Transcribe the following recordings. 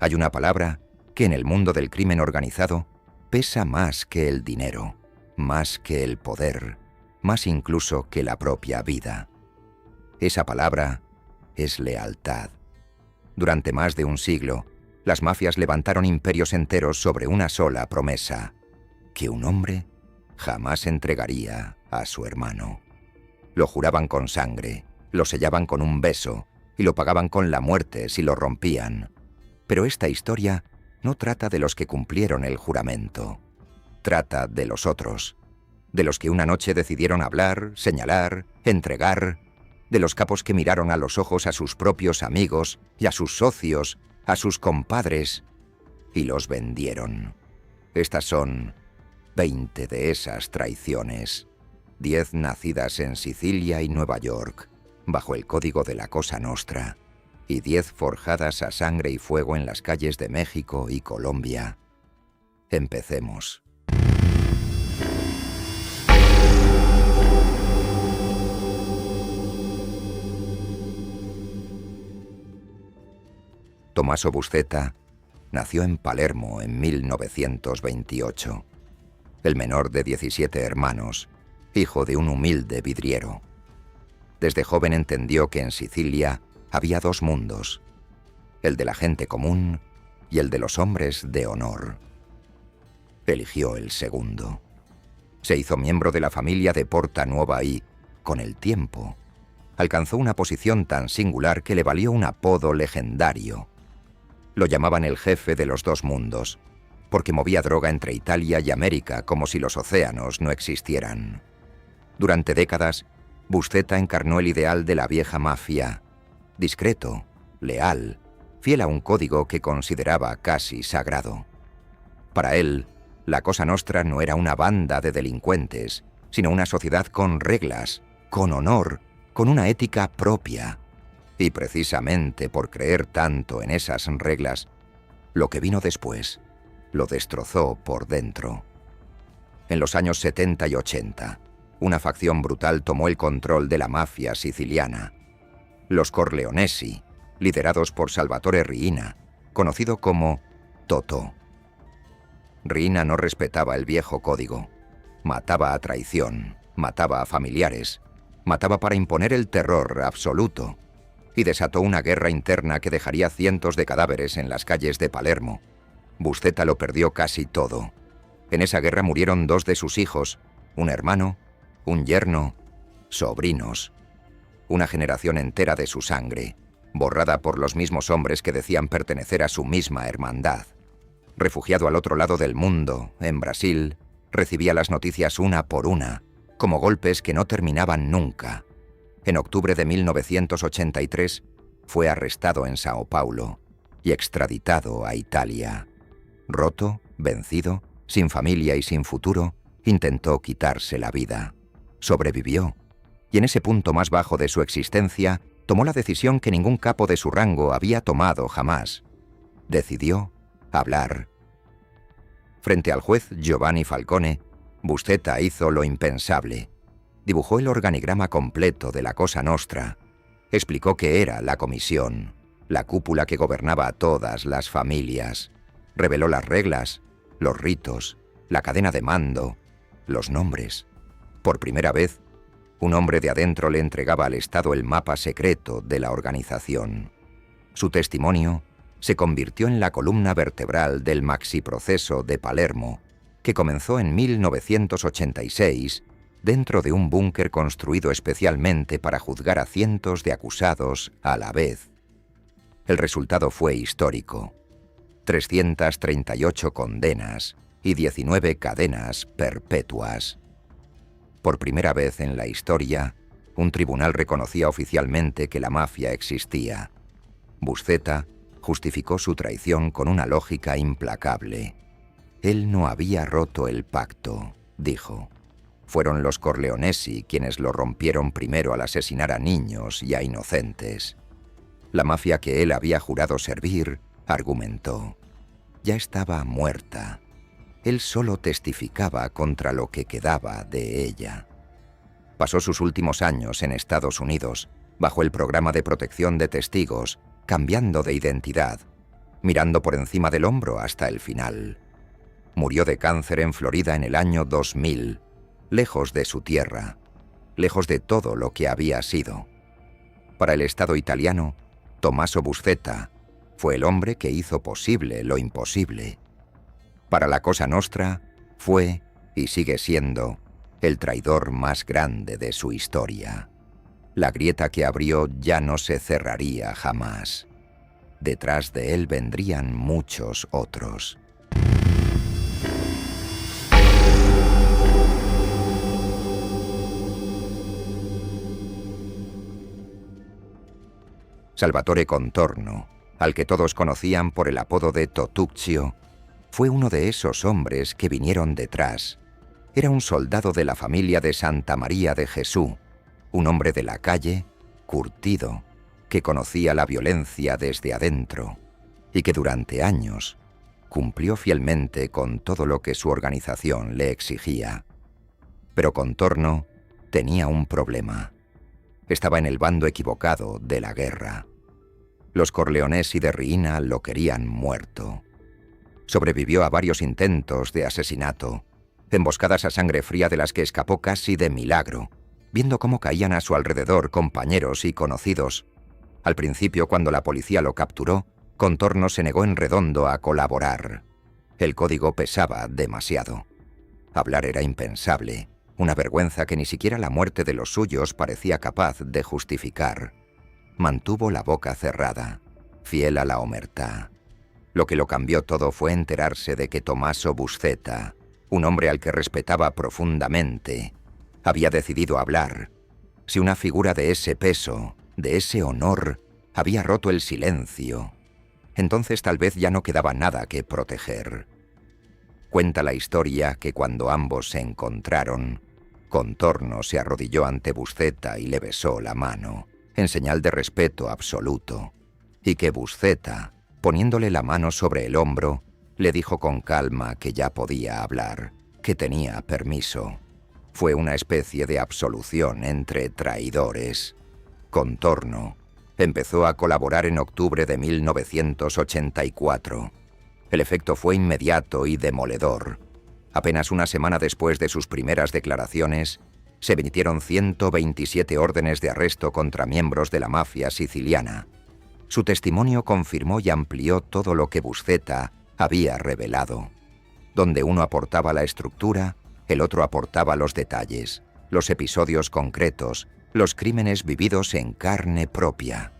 Hay una palabra que en el mundo del crimen organizado pesa más que el dinero, más que el poder, más incluso que la propia vida. Esa palabra es lealtad. Durante más de un siglo, las mafias levantaron imperios enteros sobre una sola promesa: que un hombre jamás entregaría a su hermano. Lo juraban con sangre, lo sellaban con un beso y lo pagaban con la muerte si lo rompían. Pero esta historia no trata de los que cumplieron el juramento. Trata de los otros, de los que una noche decidieron hablar, señalar, entregar, de los capos que miraron a los ojos a sus propios amigos y a sus socios, a sus compadres, y los vendieron. Estas son 20 de esas traiciones, 10 nacidas en Sicilia y Nueva York, bajo el código de la Cosa Nostra, y 10 forjadas a sangre y fuego en las calles de México y Colombia. Empecemos. Tommaso Buscetta nació en Palermo en 1928, el menor de 17 hermanos, hijo de un humilde vidriero. Desde joven entendió que en Sicilia había dos mundos, el de la gente común y el de los hombres de honor. Eligió el segundo. Se hizo miembro de la familia de Porta Nuova y, con el tiempo, alcanzó una posición tan singular que le valió un apodo legendario. Lo llamaban el jefe de los dos mundos, porque movía droga entre Italia y América como si los océanos no existieran. Durante décadas, Buscetta encarnó el ideal de la vieja mafia: discreto, leal, fiel a un código que consideraba casi sagrado. Para él, la Cosa Nostra no era una banda de delincuentes, sino una sociedad con reglas, con honor, con una ética propia. Y precisamente por creer tanto en esas reglas, lo que vino después lo destrozó por dentro. En los años 70 y 80, una facción brutal tomó el control de la mafia siciliana. Los Corleonesi, liderados por Salvatore Riina, conocido como Totò. Riina no respetaba el viejo código. Mataba a traición, mataba a familiares, mataba para imponer el terror absoluto, y desató una guerra interna que dejaría cientos de cadáveres en las calles de Palermo. Buscetta lo perdió casi todo. En esa guerra murieron 2 de sus hijos, un hermano, un yerno, sobrinos. Una generación entera de su sangre, borrada por los mismos hombres que decían pertenecer a su misma hermandad. Refugiado al otro lado del mundo, en Brasil, recibía las noticias una por una, como golpes que no terminaban nunca. En octubre de 1983 fue arrestado en Sao Paulo y extraditado a Italia. Roto, vencido, sin familia y sin futuro, intentó quitarse la vida. Sobrevivió, y en ese punto más bajo de su existencia tomó la decisión que ningún capo de su rango había tomado jamás. Decidió hablar. Frente al juez Giovanni Falcone, Buscetta hizo lo impensable. Dibujó el organigrama completo de la Cosa Nostra. Explicó qué era la comisión, la cúpula que gobernaba a todas las familias. Reveló las reglas, los ritos, la cadena de mando, los nombres. Por primera vez, un hombre de adentro le entregaba al Estado el mapa secreto de la organización. Su testimonio se convirtió en la columna vertebral del maxiproceso de Palermo, que comenzó en 1986 dentro de un búnker construido especialmente para juzgar a cientos de acusados a la vez. El resultado fue histórico: 338 condenas y 19 cadenas perpetuas. Por primera vez en la historia, un tribunal reconocía oficialmente que la mafia existía. Buscetta justificó su traición con una lógica implacable. Él no había roto el pacto, dijo. Fueron los Corleonesi quienes lo rompieron primero al asesinar a niños y a inocentes. La mafia que él había jurado servir, argumentó, ya estaba muerta. Él solo testificaba contra lo que quedaba de ella. Pasó sus últimos años en Estados Unidos, bajo el programa de protección de testigos, cambiando de identidad, mirando por encima del hombro hasta el final. Murió de cáncer en Florida en el año 2000, lejos de su tierra, lejos de todo lo que había sido. Para el Estado italiano, Tommaso Buscetta fue el hombre que hizo posible lo imposible. Para la Cosa Nostra, fue, y sigue siendo, el traidor más grande de su historia. La grieta que abrió ya no se cerraría jamás. Detrás de él vendrían muchos otros. Salvatore Contorno, al que todos conocían por el apodo de Totuccio, fue uno de esos hombres que vinieron detrás. Era un soldado de la familia de Santa María de Jesús, un hombre de la calle, curtido, que conocía la violencia desde adentro y que durante años cumplió fielmente con todo lo que su organización le exigía. Pero Contorno tenía un problema. Estaba en el bando equivocado de la guerra. Los Corleonesi de Riina lo querían muerto. Sobrevivió a varios intentos de asesinato, emboscadas a sangre fría de las que escapó casi de milagro, viendo cómo caían a su alrededor compañeros y conocidos. Al principio, cuando la policía lo capturó, Contorno se negó en redondo a colaborar. El código pesaba demasiado. Hablar era impensable, una vergüenza que ni siquiera la muerte de los suyos parecía capaz de justificar. Mantuvo la boca cerrada, fiel a la omertá. Lo que lo cambió todo fue enterarse de que Tommaso Buscetta, un hombre al que respetaba profundamente, había decidido hablar. Si una figura de ese peso, de ese honor, había roto el silencio, entonces tal vez ya no quedaba nada que proteger. Cuenta la historia que cuando ambos se encontraron, Contorno se arrodilló ante Buscetta y le besó la mano, en señal de respeto absoluto, y que Buscetta, poniéndole la mano sobre el hombro, le dijo con calma que ya podía hablar, que tenía permiso. Fue una especie de absolución entre traidores. Contorno empezó a colaborar en octubre de 1984. El efecto fue inmediato y demoledor. Apenas una semana después de sus primeras declaraciones, se emitieron 127 órdenes de arresto contra miembros de la mafia siciliana. Su testimonio confirmó y amplió todo lo que Buscetta había revelado. Donde uno aportaba la estructura, el otro aportaba los detalles, los episodios concretos, los crímenes vividos en carne propia.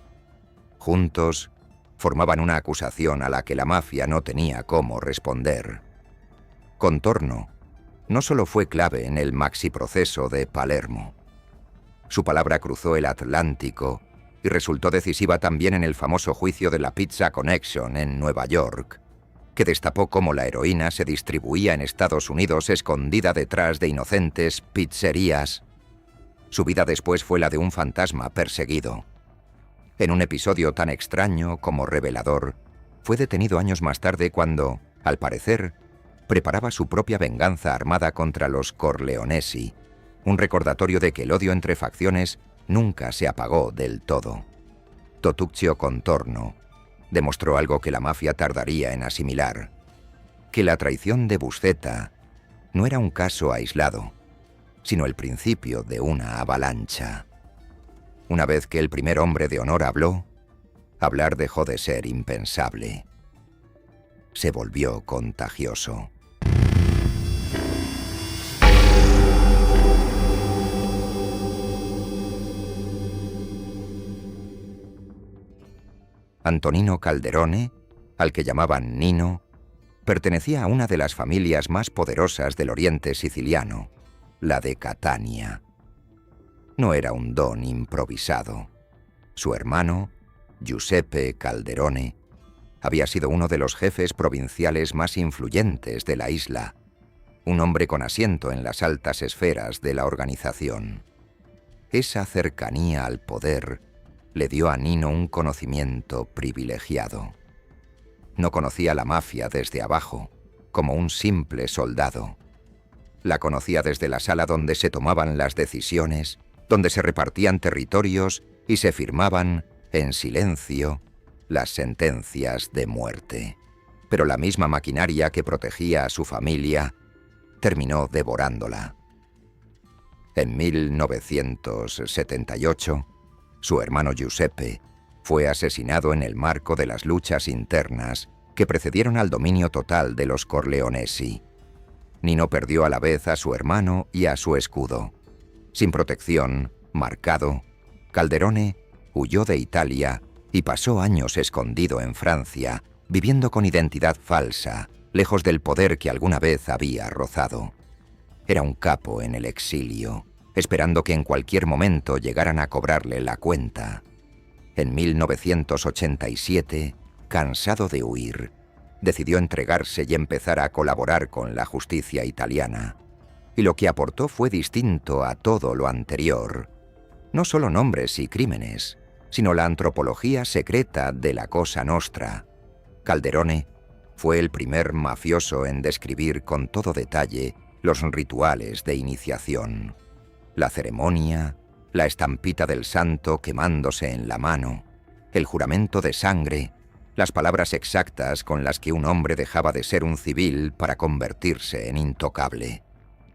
Juntos, formaban una acusación a la que la mafia no tenía cómo responder. Contorno no solo fue clave en el maxiproceso de Palermo. Su palabra cruzó el Atlántico y resultó decisiva también en el famoso juicio de la Pizza Connection en Nueva York, que destapó cómo la heroína se distribuía en Estados Unidos escondida detrás de inocentes pizzerías. Su vida después fue la de un fantasma perseguido. En un episodio tan extraño como revelador, fue detenido años más tarde cuando, al parecer, preparaba su propia venganza armada contra los Corleonesi, un recordatorio de que el odio entre facciones nunca se apagó del todo. Totuccio Contorno demostró algo que la mafia tardaría en asimilar, que la traición de Buscetta no era un caso aislado, sino el principio de una avalancha. Una vez que el primer hombre de honor habló, hablar dejó de ser impensable. Se volvió contagioso. Antonino Calderone, al que llamaban Nino, pertenecía a una de las familias más poderosas del oriente siciliano, la de Catania. No era un don improvisado. Su hermano, Giuseppe Calderone, había sido uno de los jefes provinciales más influyentes de la isla, un hombre con asiento en las altas esferas de la organización. Esa cercanía al poder le dio a Nino un conocimiento privilegiado. No conocía la mafia desde abajo, como un simple soldado. La conocía desde la sala donde se tomaban las decisiones, donde se repartían territorios y se firmaban, en silencio, las sentencias de muerte. Pero la misma maquinaria que protegía a su familia terminó devorándola. En 1978, su hermano Giuseppe fue asesinado en el marco de las luchas internas que precedieron al dominio total de los Corleonesi. Nino perdió a la vez a su hermano y a su escudo. Sin protección, marcado, Calderone huyó de Italia y pasó años escondido en Francia, viviendo con identidad falsa, lejos del poder que alguna vez había rozado. Era un capo en el exilio, esperando que en cualquier momento llegaran a cobrarle la cuenta. En 1987, cansado de huir, decidió entregarse y empezar a colaborar con la justicia italiana. Y lo que aportó fue distinto a todo lo anterior. No solo nombres y crímenes, sino la antropología secreta de la Cosa Nostra. Calderone fue el primer mafioso en describir con todo detalle los rituales de iniciación. La ceremonia, la estampita del santo quemándose en la mano, el juramento de sangre, las palabras exactas con las que un hombre dejaba de ser un civil para convertirse en intocable.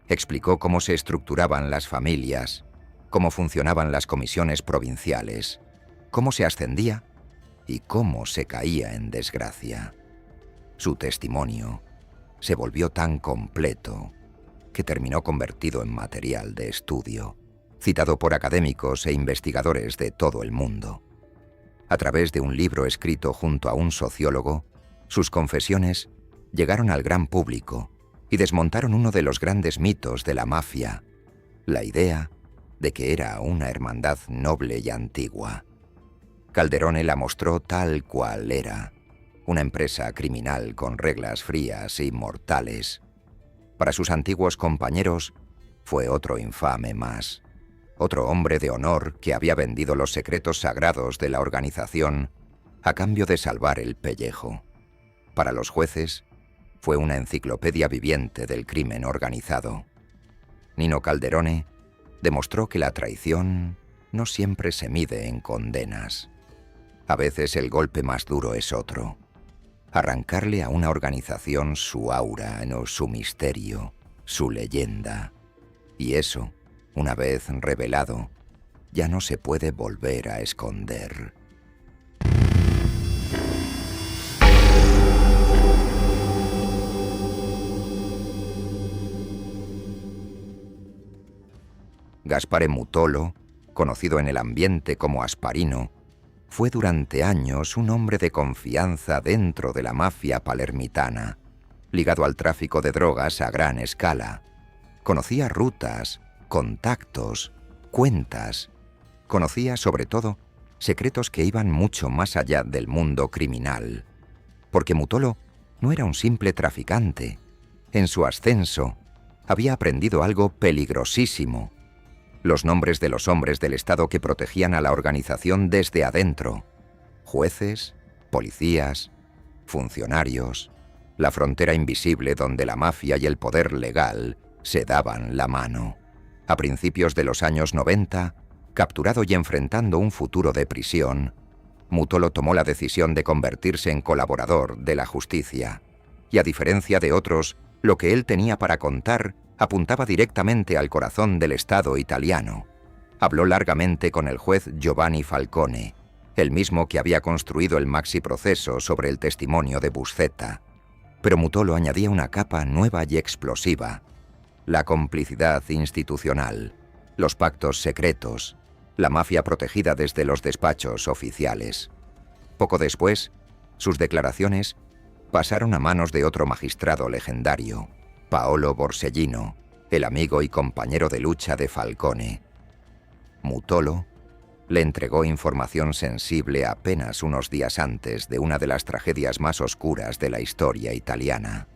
Explicó cómo se estructuraban las familias, cómo funcionaban las comisiones provinciales, cómo se ascendía y cómo se caía en desgracia. Su testimonio se volvió tan completo que terminó convertido en material de estudio, citado por académicos e investigadores de todo el mundo. A través de un libro escrito junto a un sociólogo, sus confesiones llegaron al gran público y desmontaron uno de los grandes mitos de la mafia, la idea de que era una hermandad noble y antigua. Calderone la mostró tal cual era, una empresa criminal con reglas frías y mortales. Para sus antiguos compañeros, fue otro infame más, otro hombre de honor que había vendido los secretos sagrados de la organización a cambio de salvar el pellejo. Para los jueces, fue una enciclopedia viviente del crimen organizado. Nino Calderone demostró que la traición no siempre se mide en condenas. A veces el golpe más duro es otro: arrancarle a una organización su aura, no su misterio, su leyenda. Y eso, una vez revelado, ya no se puede volver a esconder. Gaspare Mutolo, conocido en el ambiente como Asparino, fue durante años un hombre de confianza dentro de la mafia palermitana, ligado al tráfico de drogas a gran escala. Conocía rutas, contactos, cuentas. Conocía, sobre todo, secretos que iban mucho más allá del mundo criminal. Porque Mutolo no era un simple traficante. En su ascenso, había aprendido algo peligrosísimo: los nombres de los hombres del Estado que protegían a la organización desde adentro: jueces, policías, funcionarios, la frontera invisible donde la mafia y el poder legal se daban la mano. A principios de los años 90, capturado y enfrentando un futuro de prisión, Mutolo tomó la decisión de convertirse en colaborador de la justicia. Y a diferencia de otros, lo que él tenía para contar apuntaba directamente al corazón del Estado italiano. Habló largamente con el juez Giovanni Falcone, el mismo que había construido el maxiproceso sobre el testimonio de Buscetta. Pero Mutolo añadía una capa nueva y explosiva: la complicidad institucional, los pactos secretos, la mafia protegida desde los despachos oficiales. Poco después, sus declaraciones pasaron a manos de otro magistrado legendario, Paolo Borsellino, el amigo y compañero de lucha de Falcone. Mutolo le entregó información sensible apenas unos días antes de una de las tragedias más oscuras de la historia italiana.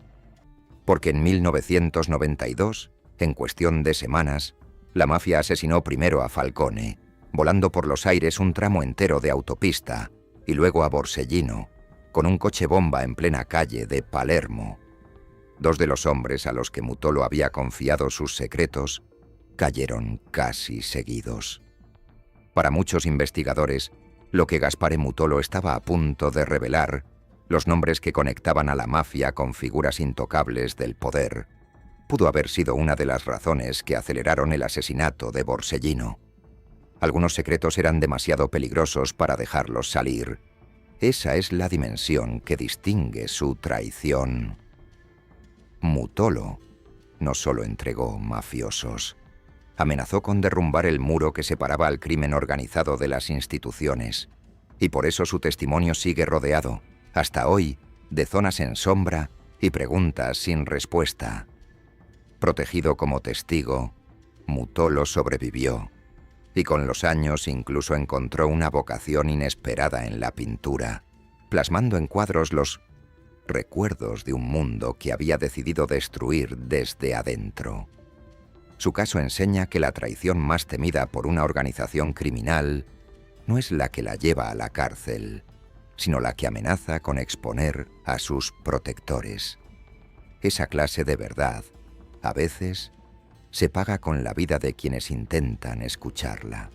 Porque en 1992, en cuestión de semanas, la mafia asesinó primero a Falcone, volando por los aires un tramo entero de autopista, y luego a Borsellino, con un coche bomba en plena calle de Palermo. Dos de los hombres a los que Mutolo había confiado sus secretos cayeron casi seguidos. Para muchos investigadores, lo que Gaspare Mutolo estaba a punto de revelar, los nombres que conectaban a la mafia con figuras intocables del poder, pudo haber sido una de las razones que aceleraron el asesinato de Borsellino. Algunos secretos eran demasiado peligrosos para dejarlos salir. Esa es la dimensión que distingue su traición. Mutolo no solo entregó mafiosos, amenazó con derrumbar el muro que separaba al crimen organizado de las instituciones, y por eso su testimonio sigue rodeado, hasta hoy, de zonas en sombra y preguntas sin respuesta. Protegido como testigo, Mutolo sobrevivió, y con los años incluso encontró una vocación inesperada en la pintura, plasmando en cuadros los recuerdos de un mundo que había decidido destruir desde adentro. Su caso enseña que la traición más temida por una organización criminal no es la que la lleva a la cárcel, sino la que amenaza con exponer a sus protectores. Esa clase de verdad, a veces, se paga con la vida de quienes intentan escucharla.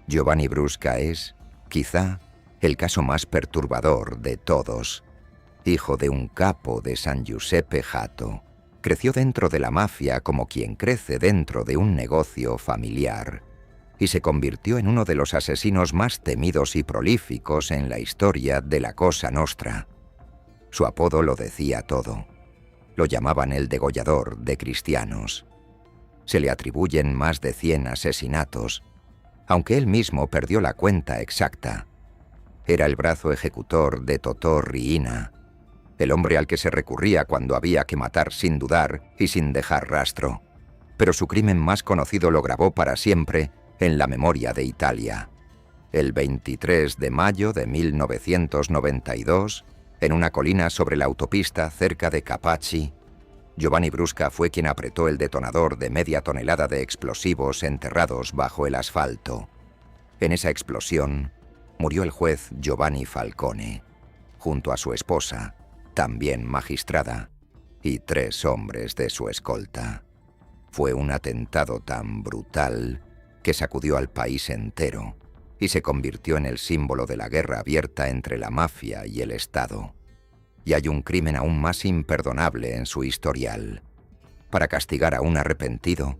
Giovanni Brusca es, quizá, el caso más perturbador de todos. Hijo de un capo de San Giuseppe Jato, creció dentro de la mafia como quien crece dentro de un negocio familiar, y se convirtió en uno de los asesinos más temidos y prolíficos en la historia de la Cosa Nostra. Su apodo lo decía todo. Lo llamaban el degollador de cristianos. Se le atribuyen más de 100 asesinatos, aunque él mismo perdió la cuenta exacta. Era el brazo ejecutor de Totò Riina, el hombre al que se recurría cuando había que matar sin dudar y sin dejar rastro. Pero su crimen más conocido lo grabó para siempre en la memoria de Italia. El 23 de mayo de 1992, en una colina sobre la autopista cerca de Capaci, Giovanni Brusca fue quien apretó el detonador de media tonelada de explosivos enterrados bajo el asfalto. En esa explosión murió el juez Giovanni Falcone, junto a su esposa, también magistrada, y 3 hombres de su escolta. Fue un atentado tan brutal que sacudió al país entero y se convirtió en el símbolo de la guerra abierta entre la mafia y el Estado. Y hay un crimen aún más imperdonable en su historial. Para castigar a un arrepentido,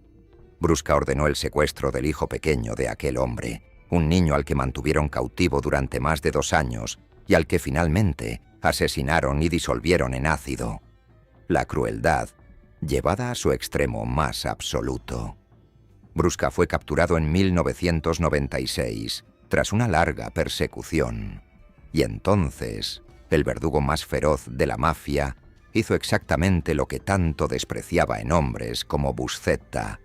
Brusca ordenó el secuestro del hijo pequeño de aquel hombre, un niño al que mantuvieron cautivo durante más de 2 años y al que finalmente asesinaron y disolvieron en ácido. La crueldad llevada a su extremo más absoluto. Brusca fue capturado en 1996, tras una larga persecución. Y entonces, el verdugo más feroz de la mafia hizo exactamente lo que tanto despreciaba en hombres como Buscetta.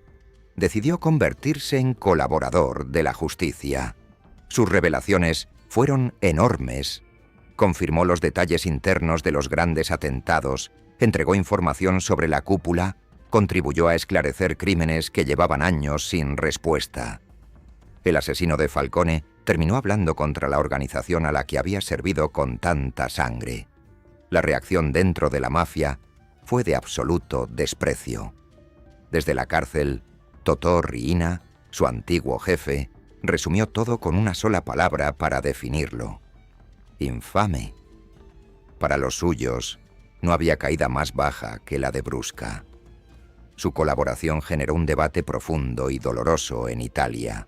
Decidió convertirse en colaborador de la justicia. Sus revelaciones fueron enormes. Confirmó los detalles internos de los grandes atentados, entregó información sobre la cúpula, contribuyó a esclarecer crímenes que llevaban años sin respuesta. El asesino de Falcone terminó hablando contra la organización a la que había servido con tanta sangre. La reacción dentro de la mafia fue de absoluto desprecio. Desde la cárcel, Totò Riina, su antiguo jefe, resumió todo con una sola palabra para definirlo: infame. Para los suyos, no había caída más baja que la de Brusca. Su colaboración generó un debate profundo y doloroso en Italia.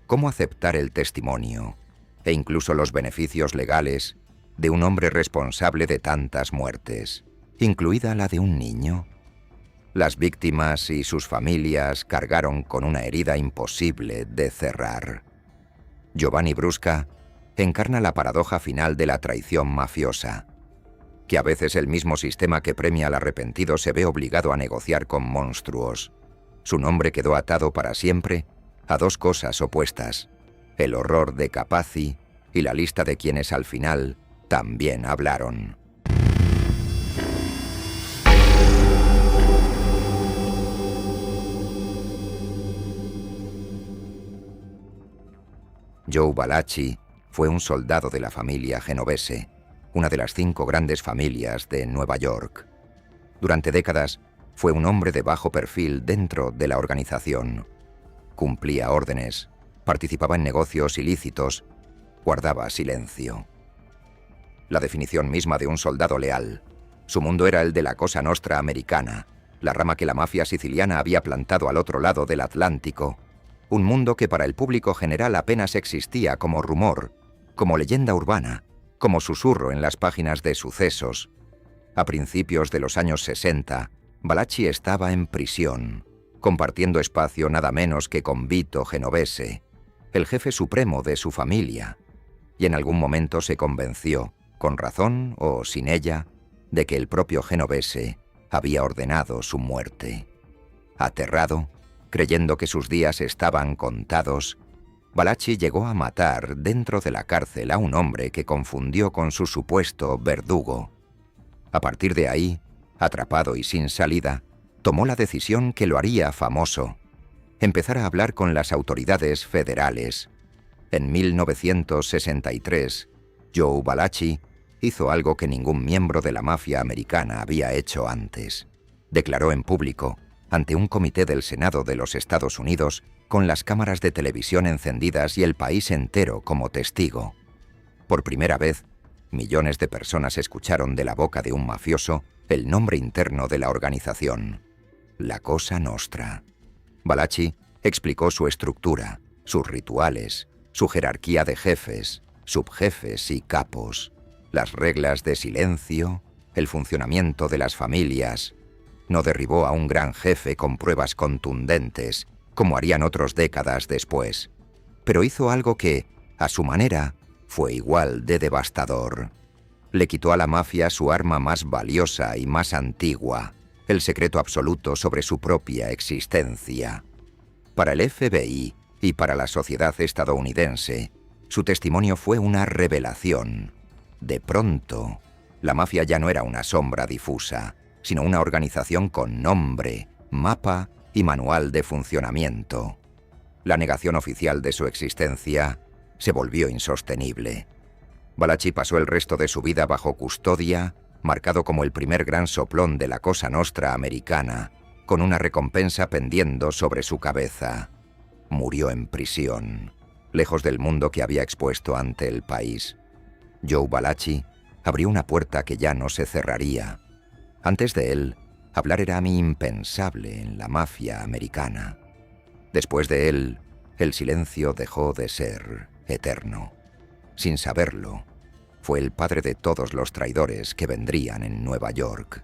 ¿Cómo aceptar el testimonio, e incluso los beneficios legales, de un hombre responsable de tantas muertes, incluida la de un niño? Las víctimas y sus familias cargaron con una herida imposible de cerrar. Giovanni Brusca encarna la paradoja final de la traición mafiosa, que a veces el mismo sistema que premia al arrepentido se ve obligado a negociar con monstruos. Su nombre quedó atado para siempre a 2 cosas opuestas: el horror de Capaci y la lista de quienes al final también hablaron. Joe Valachi fue un soldado de la familia genovese, una de las 5 grandes familias de Nueva York. Durante décadas fue un hombre de bajo perfil dentro de la organización. Cumplía órdenes, participaba en negocios ilícitos, guardaba silencio. La definición misma de un soldado leal. Su mundo era el de la Cosa Nostra americana, la rama que la mafia siciliana había plantado al otro lado del Atlántico. Un mundo que para el público general apenas existía como rumor, como leyenda urbana, como susurro en las páginas de sucesos. A principios de los años 60, Valachi estaba en prisión, compartiendo espacio nada menos que con Vito Genovese, el jefe supremo de su familia, y en algún momento se convenció, con razón o sin ella, de que el propio Genovese había ordenado su muerte. Aterrado, creyendo que sus días estaban contados, Valachi llegó a matar dentro de la cárcel a un hombre que confundió con su supuesto verdugo. A partir de ahí, atrapado y sin salida, tomó la decisión que lo haría famoso: empezar a hablar con las autoridades federales. En 1963, Joe Valachi hizo algo que ningún miembro de la mafia americana había hecho antes. Declaró en público, ante un comité del Senado de los Estados Unidos, con las cámaras de televisión encendidas y el país entero como testigo. Por primera vez, millones de personas escucharon de la boca de un mafioso el nombre interno de la organización: la Cosa Nostra. Valachi explicó su estructura, sus rituales, su jerarquía de jefes, subjefes y capos, las reglas de silencio, el funcionamiento de las familias. No derribó a un gran jefe con pruebas contundentes, como harían otros décadas después, pero hizo algo que, a su manera, fue igual de devastador. Le quitó a la mafia su arma más valiosa y más antigua, el secreto absoluto sobre su propia existencia. Para el FBI y para la sociedad estadounidense, su testimonio fue una revelación. De pronto, la mafia ya no era una sombra difusa, sino una organización con nombre, mapa y manual de funcionamiento. La negación oficial de su existencia se volvió insostenible. Valachi pasó el resto de su vida bajo custodia, marcado como el primer gran soplón de la Cosa Nostra americana, con una recompensa pendiendo sobre su cabeza. Murió en prisión, lejos del mundo que había expuesto ante el país. Joe Valachi abrió una puerta que ya no se cerraría. Antes de él, hablar era impensable en la mafia americana. Después de él, el silencio dejó de ser eterno. Sin saberlo, fue el padre de todos los traidores que vendrían en Nueva York.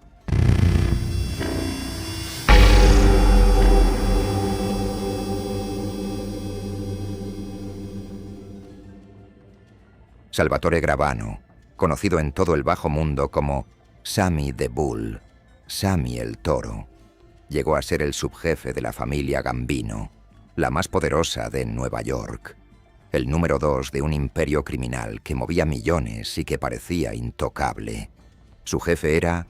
Salvatore Gravano, conocido en todo el bajo mundo como Sammy the Bull, Sammy el Toro, llegó a ser el subjefe de la familia Gambino, la más poderosa de Nueva York, el número 2 de un imperio criminal que movía millones y que parecía intocable. Su jefe era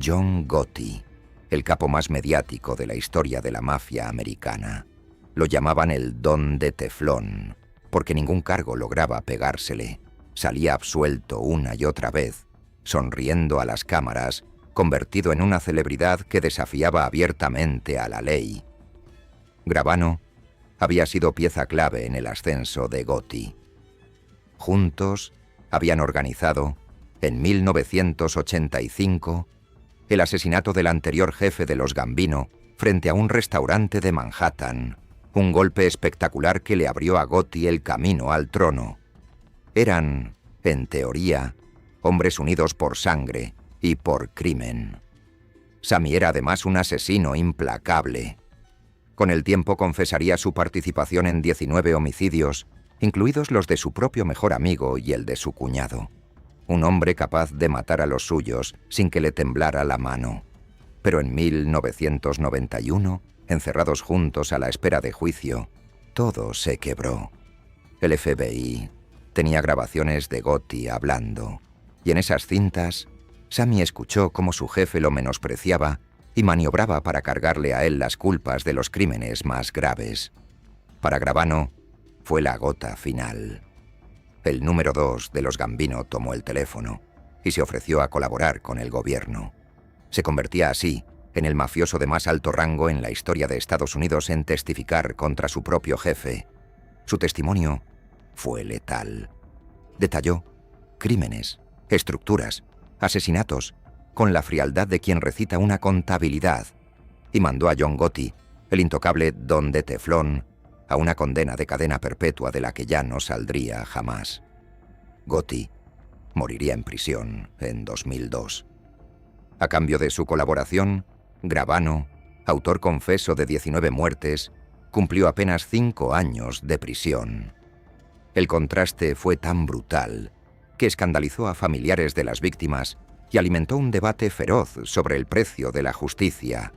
John Gotti, el capo más mediático de la historia de la mafia americana. Lo llamaban el Don de Teflón, porque ningún cargo lograba pegársele. Salía absuelto una y otra vez, sonriendo a las cámaras, convertido en una celebridad que desafiaba abiertamente a la ley. Gravano había sido pieza clave en el ascenso de Gotti. Juntos habían organizado, en 1985, el asesinato del anterior jefe de los Gambino frente a un restaurante de Manhattan, un golpe espectacular que le abrió a Gotti el camino al trono. Eran, en teoría, hombres unidos por sangre y por crimen. Sammy era además un asesino implacable. Con el tiempo confesaría su participación en 19 homicidios, incluidos los de su propio mejor amigo y el de su cuñado. Un hombre capaz de matar a los suyos sin que le temblara la mano. Pero en 1991, encerrados juntos a la espera de juicio, todo se quebró. El FBI tenía grabaciones de Gotti hablando, y en esas cintas, Sammy escuchó cómo su jefe lo menospreciaba y maniobraba para cargarle a él las culpas de los crímenes más graves. Para Gravano, fue la gota final. El número 2 de los Gambino tomó el teléfono. y se ofreció a colaborar con el gobierno. Se convertía así en el mafioso de más alto rango en la historia de Estados Unidos en testificar contra su propio jefe. Su testimonio fue letal. Detalló crímenes, estructuras, asesinatos, con la frialdad de quien recita una contabilidad, y mandó a John Gotti, el intocable Don de Teflón, a una condena de cadena perpetua de la que ya no saldría jamás. Gotti moriría en prisión en 2002. A cambio de su colaboración, Gravano, autor confeso de 19 muertes, cumplió apenas 5 años de prisión. El contraste fue tan brutal que escandalizó a familiares de las víctimas y alimentó un debate feroz sobre el precio de la justicia.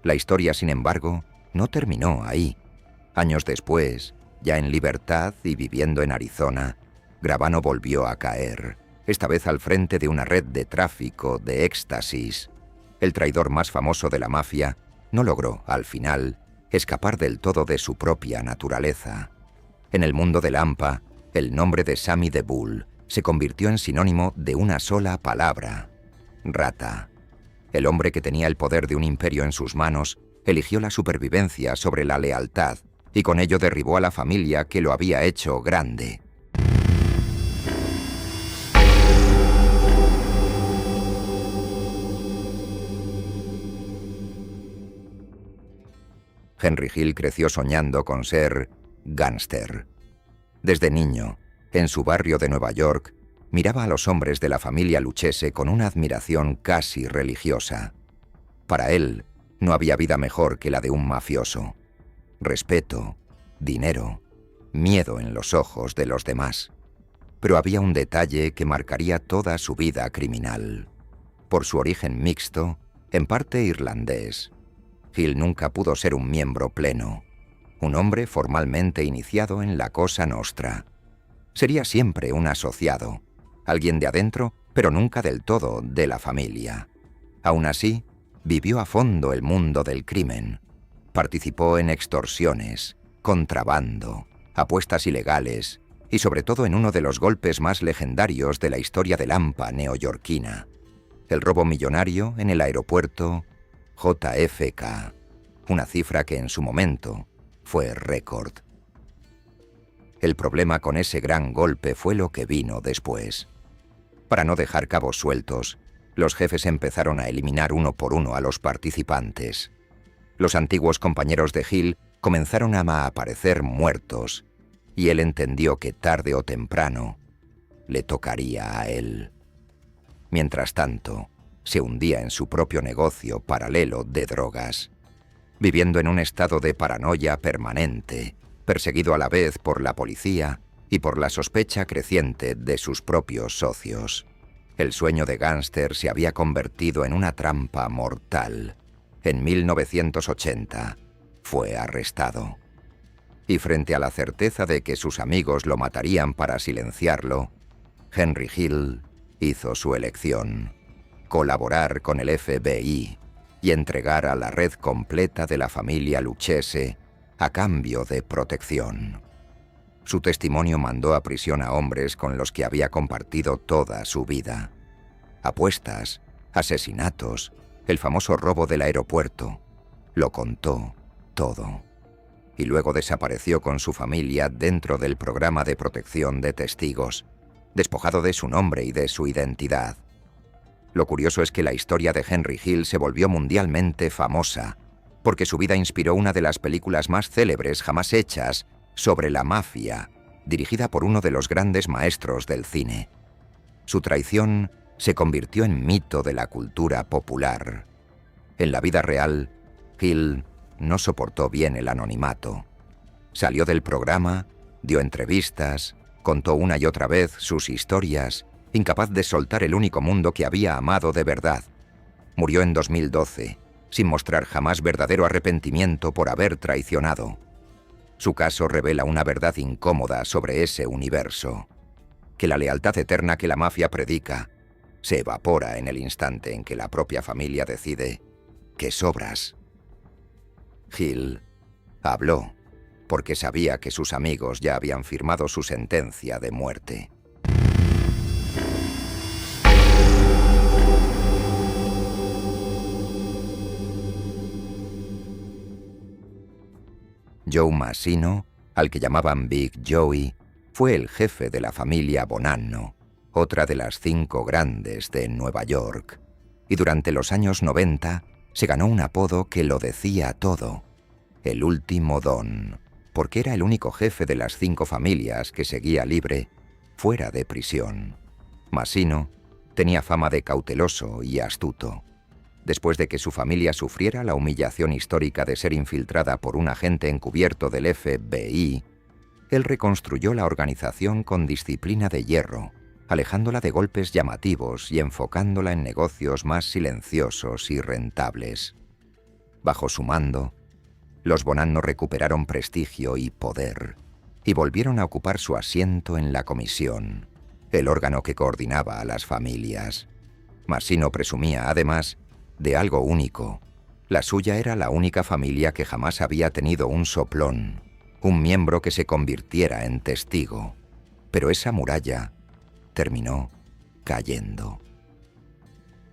La historia, sin embargo, no terminó ahí. Años después, ya en libertad y viviendo en Arizona, Gravano volvió a caer, esta vez al frente de una red de tráfico de éxtasis. El traidor más famoso de la mafia no logró, al final, escapar del todo de su propia naturaleza. En el mundo del AMPA, el nombre de Sammy the Bull se convirtió en sinónimo de una sola palabra: rata. El hombre que tenía el poder de un imperio en sus manos eligió la supervivencia sobre la lealtad y con ello derribó a la familia que lo había hecho grande. Henry Hill creció soñando con ser gángster. Desde niño, en su barrio de Nueva York, miraba a los hombres de la familia Lucchese con una admiración casi religiosa. Para él, no había vida mejor que la de un mafioso. Respeto, dinero, miedo en los ojos de los demás. Pero había un detalle que marcaría toda su vida criminal. Por su origen mixto, en parte irlandés, Hill nunca pudo ser un miembro pleno, un hombre formalmente iniciado en la Cosa Nostra. Sería siempre un asociado, alguien de adentro, pero nunca del todo de la familia. Aún así, vivió a fondo el mundo del crimen. Participó en extorsiones, contrabando, apuestas ilegales y sobre todo en uno de los golpes más legendarios de la historia del AMPA neoyorquina, el robo millonario en el aeropuerto JFK, una cifra que en su momento fue récord. El problema con ese gran golpe fue lo que vino después. Para no dejar cabos sueltos, los jefes empezaron a eliminar uno por uno a los participantes. Los antiguos compañeros de Hill comenzaron a aparecer muertos, y él entendió que tarde o temprano le tocaría a él. Mientras tanto, se hundía en su propio negocio paralelo de drogas, viviendo en un estado de paranoia permanente, perseguido a la vez por la policía y por la sospecha creciente de sus propios socios. El sueño de gángster se había convertido en una trampa mortal. En 1980 fue arrestado. Y frente a la certeza de que sus amigos lo matarían para silenciarlo, Henry Hill hizo su elección: colaborar con el FBI y entregar a la red completa de la familia Lucchese a cambio de protección. Su testimonio mandó a prisión a hombres con los que había compartido toda su vida. Apuestas, asesinatos, el famoso robo del aeropuerto. Lo contó todo. Y luego desapareció con su familia dentro del programa de protección de testigos, despojado de su nombre y de su identidad. Lo curioso es que la historia de Henry Hill se volvió mundialmente famosa, porque su vida inspiró una de las películas más célebres jamás hechas sobre la mafia, dirigida por uno de los grandes maestros del cine. Su traición se convirtió en mito de la cultura popular. En la vida real, Hill no soportó bien el anonimato. Salió del programa, dio entrevistas, contó una y otra vez sus historias, incapaz de soltar el único mundo que había amado de verdad. Murió en 2012, sin mostrar jamás verdadero arrepentimiento por haber traicionado. Su caso revela una verdad incómoda sobre ese universo: que la lealtad eterna que la mafia predica se evapora en el instante en que la propia familia decide que sobras. Hill habló porque sabía que sus amigos ya habían firmado su sentencia de muerte. Joe Massino, al que llamaban Big Joey, fue el jefe de la familia Bonanno, otra de las 5 grandes de Nueva York, y durante los años 90 se ganó un apodo que lo decía todo: el último don, porque era el único jefe de las 5 familias que seguía libre fuera de prisión. Massino tenía fama de cauteloso y astuto. Después de que su familia sufriera la humillación histórica de ser infiltrada por un agente encubierto del FBI, él reconstruyó la organización con disciplina de hierro, alejándola de golpes llamativos y enfocándola en negocios más silenciosos y rentables. Bajo su mando, los Bonanno recuperaron prestigio y poder, y volvieron a ocupar su asiento en la comisión, el órgano que coordinaba a las familias. Massino presumía, además, de algo único. La suya era la única familia que jamás había tenido un soplón, un miembro que se convirtiera en testigo. Pero esa muralla terminó cayendo.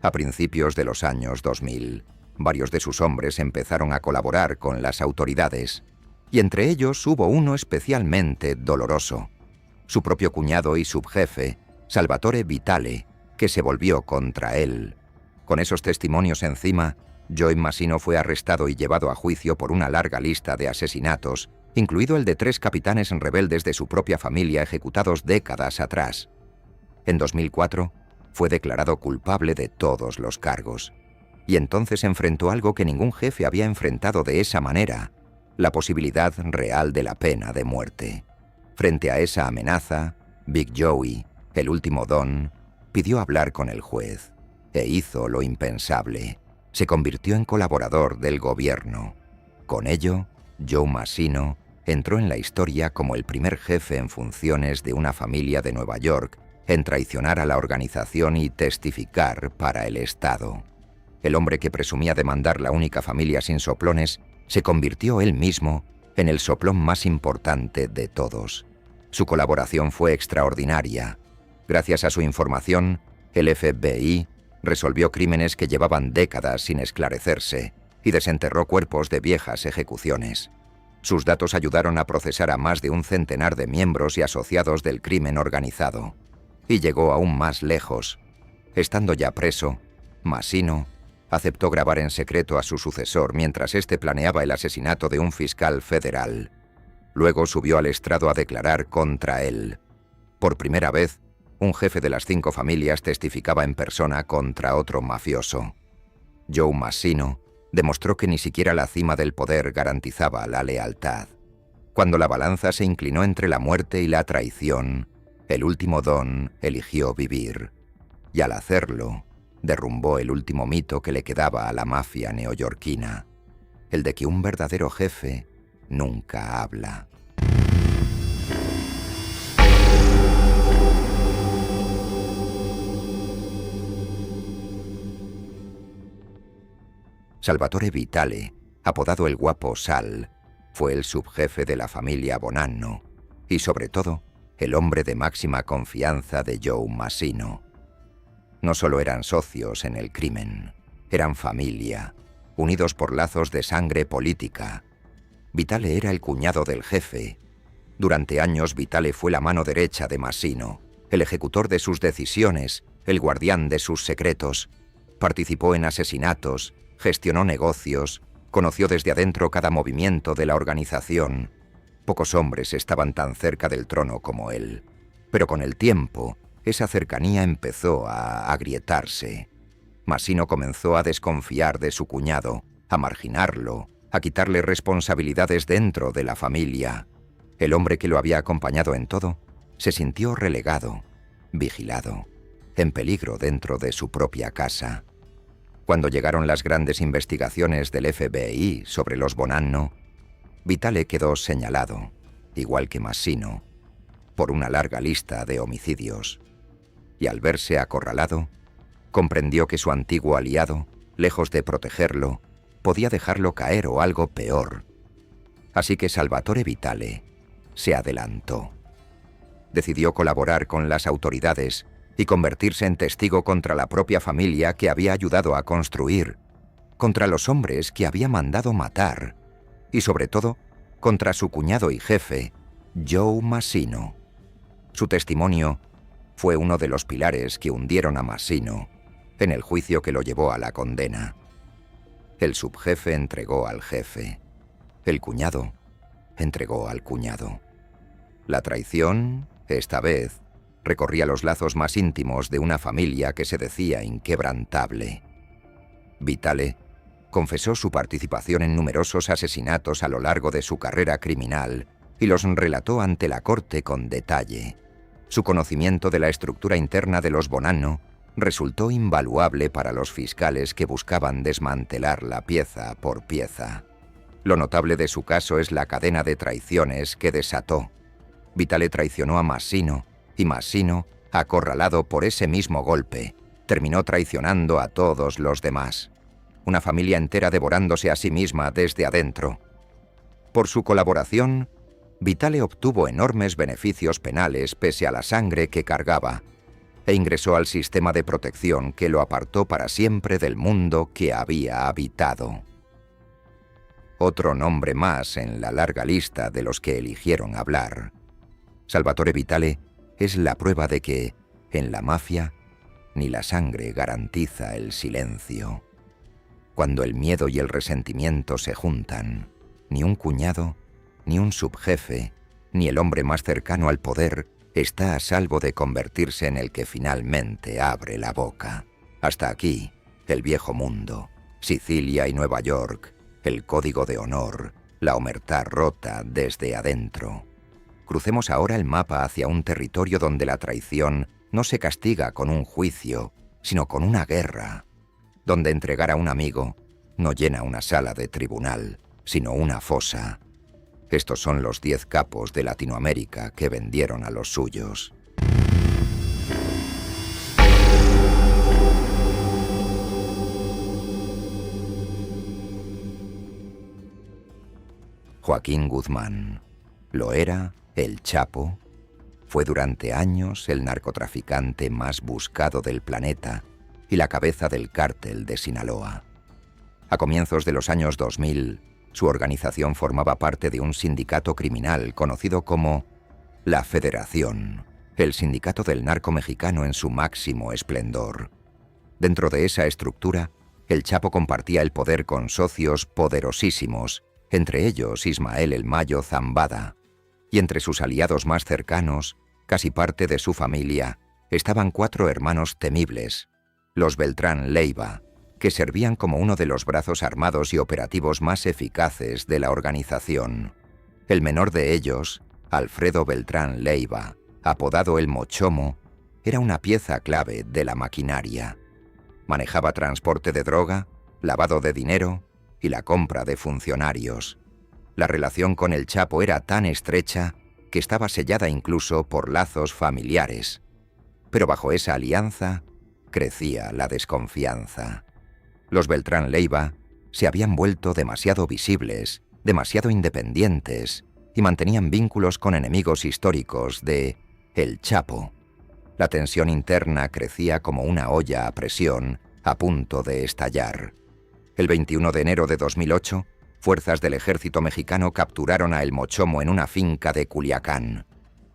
A principios de los años 2000, varios de sus hombres empezaron a colaborar con las autoridades, y entre ellos hubo uno especialmente doloroso: su propio cuñado y subjefe, Salvatore Vitale, que se volvió contra él. Con esos testimonios encima, Joe Massino fue arrestado y llevado a juicio por una larga lista de asesinatos, incluido el de 3 capitanes rebeldes de su propia familia ejecutados décadas atrás. En 2004, fue declarado culpable de todos los cargos, y entonces enfrentó algo que ningún jefe había enfrentado de esa manera: la posibilidad real de la pena de muerte. Frente a esa amenaza, Big Joey, el último don, pidió hablar con el juez, e hizo lo impensable: se convirtió en colaborador del gobierno. Con ello, Joe Massino entró en la historia como el primer jefe en funciones de una familia de Nueva York en traicionar a la organización y testificar para el Estado. El hombre que presumía de mandar la única familia sin soplones se convirtió él mismo en el soplón más importante de todos. Su colaboración fue extraordinaria. Gracias a su información, el FBI resolvió crímenes que llevaban décadas sin esclarecerse y desenterró cuerpos de viejas ejecuciones. Sus datos ayudaron a procesar a más de un centenar de miembros y asociados del crimen organizado. Y llegó aún más lejos. Estando ya preso, Massino aceptó grabar en secreto a su sucesor mientras éste planeaba el asesinato de un fiscal federal. Luego subió al estrado a declarar contra él. Por primera vez, un jefe de las 5 familias testificaba en persona contra otro mafioso. Joe Massino demostró que ni siquiera la cima del poder garantizaba la lealtad. Cuando la balanza se inclinó entre la muerte y la traición, el último don eligió vivir. Y al hacerlo, derrumbó el último mito que le quedaba a la mafia neoyorquina: el de que un verdadero jefe nunca habla. Salvatore Vitale, apodado el Guapo Sal, fue el subjefe de la familia Bonanno y, sobre todo, el hombre de máxima confianza de Joe Massino. No solo eran socios en el crimen, eran familia, unidos por lazos de sangre política. Vitale era el cuñado del jefe. Durante años Vitale fue la mano derecha de Massino, el ejecutor de sus decisiones, el guardián de sus secretos. Participó en asesinatos, gestionó negocios, conoció desde adentro cada movimiento de la organización. Pocos hombres estaban tan cerca del trono como él. Pero con el tiempo, esa cercanía empezó a agrietarse. Massino comenzó a desconfiar de su cuñado, a marginarlo, a quitarle responsabilidades dentro de la familia. El hombre que lo había acompañado en todo se sintió relegado, vigilado, en peligro dentro de su propia casa. Cuando llegaron las grandes investigaciones del FBI sobre los Bonanno, Vitale quedó señalado, igual que Massino, por una larga lista de homicidios. Y al verse acorralado, comprendió que su antiguo aliado, lejos de protegerlo, podía dejarlo caer o algo peor. Así que Salvatore Vitale se adelantó. Decidió colaborar con las autoridades y convertirse en testigo contra la propia familia que había ayudado a construir, contra los hombres que había mandado matar y, sobre todo, contra su cuñado y jefe, Joe Massino. Su testimonio fue uno de los pilares que hundieron a Massino en el juicio que lo llevó a la condena. El subjefe entregó al jefe. El cuñado entregó al cuñado. La traición, esta vez, recorría los lazos más íntimos de una familia que se decía inquebrantable. Vitale confesó su participación en numerosos asesinatos a lo largo de su carrera criminal y los relató ante la corte con detalle. Su conocimiento de la estructura interna de los Bonanno resultó invaluable para los fiscales que buscaban desmantelarla pieza por pieza. Lo notable de su caso es la cadena de traiciones que desató. Vitale traicionó a Massino, y Massino, acorralado por ese mismo golpe, terminó traicionando a todos los demás. Una familia entera devorándose a sí misma desde adentro. Por su colaboración, Vitale obtuvo enormes beneficios penales pese a la sangre que cargaba, e ingresó al sistema de protección que lo apartó para siempre del mundo que había habitado. Otro nombre más en la larga lista de los que eligieron hablar. Salvatore Vitale es la prueba de que, en la mafia, ni la sangre garantiza el silencio. Cuando el miedo y el resentimiento se juntan, ni un cuñado, ni un subjefe, ni el hombre más cercano al poder está a salvo de convertirse en el que finalmente abre la boca. Hasta aquí, el viejo mundo, Sicilia y Nueva York, el código de honor, la omertá rota desde adentro. Crucemos ahora el mapa hacia un territorio donde la traición no se castiga con un juicio, sino con una guerra, donde entregar a un amigo no llena una sala de tribunal, sino una fosa. Estos son los 10 capos de Latinoamérica que vendieron a los suyos. Joaquín Guzmán. Lo era el Chapo. Fue durante años el narcotraficante más buscado del planeta y la cabeza del cártel de Sinaloa. A comienzos de los años 2000, su organización formaba parte de un sindicato criminal conocido como La Federación, el sindicato del narco mexicano en su máximo esplendor. Dentro de esa estructura, el Chapo compartía el poder con socios poderosísimos, entre ellos Ismael El Mayo Zambada, y entre sus aliados más cercanos, casi parte de su familia, estaban 4 hermanos temibles, los Beltrán Leiva, que servían como uno de los brazos armados y operativos más eficaces de la organización. El menor de ellos, Alfredo Beltrán Leiva, apodado El Mochomo, era una pieza clave de la maquinaria. Manejaba transporte de droga, lavado de dinero y la compra de funcionarios. La relación con el Chapo era tan estrecha que estaba sellada incluso por lazos familiares. Pero bajo esa alianza crecía la desconfianza. Los Beltrán Leiva se habían vuelto demasiado visibles, demasiado independientes, y mantenían vínculos con enemigos históricos de El Chapo. La tensión interna crecía como una olla a presión a punto de estallar. El 21 de enero de 2008, fuerzas del ejército mexicano capturaron a El Mochomo en una finca de Culiacán.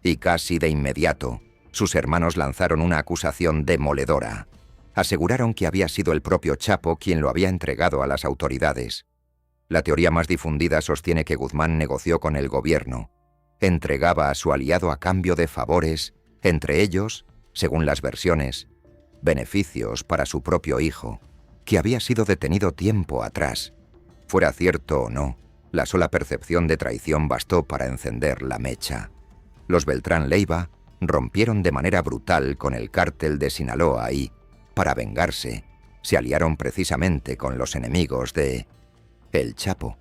Y casi de inmediato, sus hermanos lanzaron una acusación demoledora. Aseguraron que había sido el propio Chapo quien lo había entregado a las autoridades. La teoría más difundida sostiene que Guzmán negoció con el gobierno. Entregaba a su aliado a cambio de favores, entre ellos, según las versiones, beneficios para su propio hijo, que había sido detenido tiempo atrás. Fuera cierto o no, la sola percepción de traición bastó para encender la mecha. Los Beltrán Leiva rompieron de manera brutal con el cártel de Sinaloa y, para vengarse, se aliaron precisamente con los enemigos de El Chapo,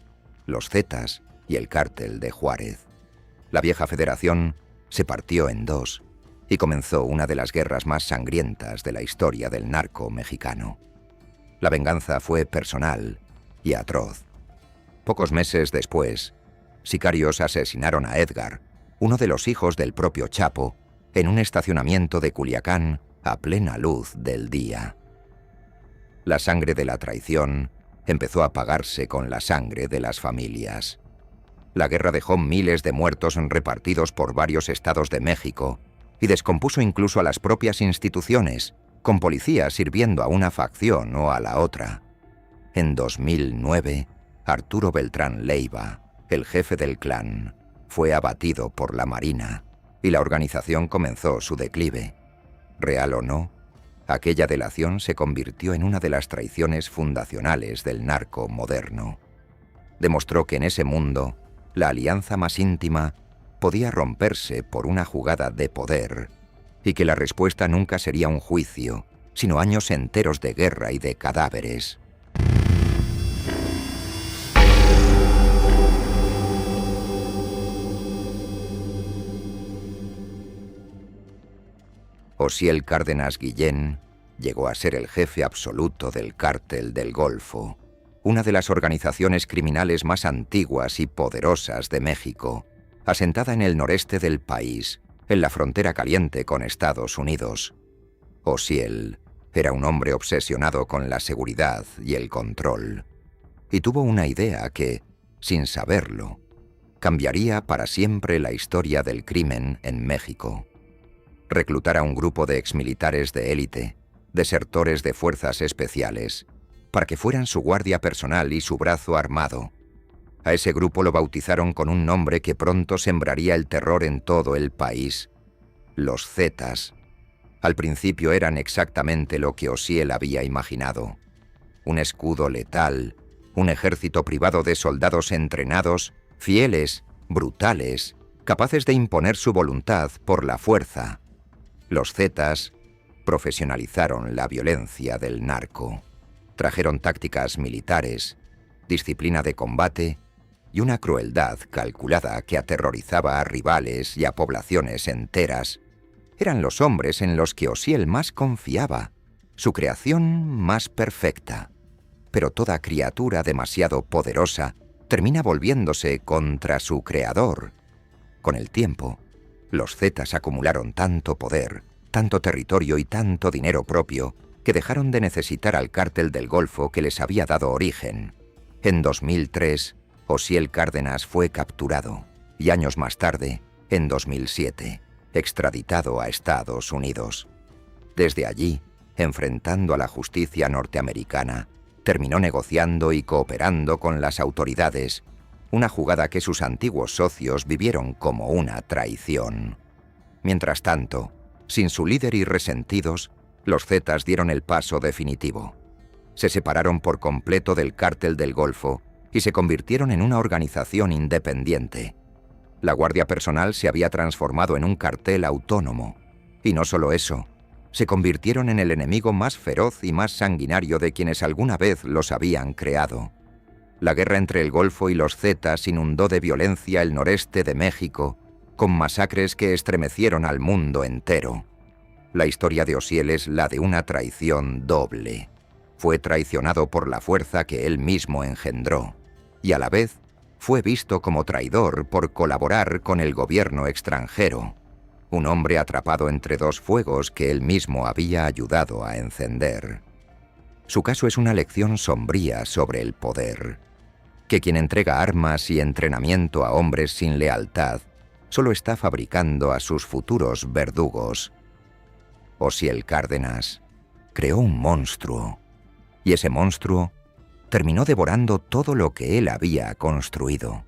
los Zetas y el cártel de Juárez. La vieja federación se partió en dos y comenzó una de las guerras más sangrientas de la historia del narco mexicano. La venganza fue personal y atroz. Pocos meses después, sicarios asesinaron a Edgar, uno de los hijos del propio Chapo, en un estacionamiento de Culiacán a plena luz del día. La sangre de la traición empezó a pagarse con la sangre de las familias. La guerra dejó miles de muertos repartidos por varios estados de México y descompuso incluso a las propias instituciones, con policías sirviendo a una facción o a la otra. En 2009, Arturo Beltrán Leiva, el jefe del clan, fue abatido por la Marina y la organización comenzó su declive. Real o no, aquella delación se convirtió en una de las traiciones fundacionales del narco moderno. Demostró que en ese mundo, la alianza más íntima podía romperse por una jugada de poder y que la respuesta nunca sería un juicio, sino años enteros de guerra y de cadáveres. Osiel Cárdenas Guillén llegó a ser el jefe absoluto del Cártel del Golfo, una de las organizaciones criminales más antiguas y poderosas de México, asentada en el noreste del país, en la frontera caliente con Estados Unidos. Osiel era un hombre obsesionado con la seguridad y el control, y tuvo una idea que, sin saberlo, cambiaría para siempre la historia del crimen en México. Reclutar a un grupo de exmilitares de élite, desertores de fuerzas especiales, para que fueran su guardia personal y su brazo armado. A ese grupo lo bautizaron con un nombre que pronto sembraría el terror en todo el país: los Zetas. Al principio eran exactamente lo que Osiel había imaginado: un escudo letal, un ejército privado de soldados entrenados, fieles, brutales, capaces de imponer su voluntad por la fuerza. Los Zetas profesionalizaron la violencia del narco. Trajeron tácticas militares, disciplina de combate y una crueldad calculada que aterrorizaba a rivales y a poblaciones enteras. Eran los hombres en los que Osiel más confiaba, su creación más perfecta. Pero toda criatura demasiado poderosa termina volviéndose contra su creador. Con el tiempo, los Zetas acumularon tanto poder, tanto territorio y tanto dinero propio que dejaron de necesitar al Cártel del Golfo que les había dado origen. En 2003, Osiel Cárdenas fue capturado y años más tarde, en 2007, extraditado a Estados Unidos. Desde allí, enfrentando a la justicia norteamericana, terminó negociando y cooperando con las autoridades, una jugada que sus antiguos socios vivieron como una traición. Mientras tanto, sin su líder y resentidos, los Zetas dieron el paso definitivo. Se separaron por completo del Cártel del Golfo y se convirtieron en una organización independiente. La Guardia Personal se había transformado en un cartel autónomo. Y no solo eso, se convirtieron en el enemigo más feroz y más sanguinario de quienes alguna vez los habían creado. La guerra entre el Golfo y los Zetas inundó de violencia el noreste de México, con masacres que estremecieron al mundo entero. La historia de Osiel es la de una traición doble. Fue traicionado por la fuerza que él mismo engendró, y a la vez fue visto como traidor por colaborar con el gobierno extranjero, un hombre atrapado entre dos fuegos que él mismo había ayudado a encender. Su caso es una lección sombría sobre el poder, que quien entrega armas y entrenamiento a hombres sin lealtad solo está fabricando a sus futuros verdugos. Osiel Cárdenas creó un monstruo, y ese monstruo terminó devorando todo lo que él había construido.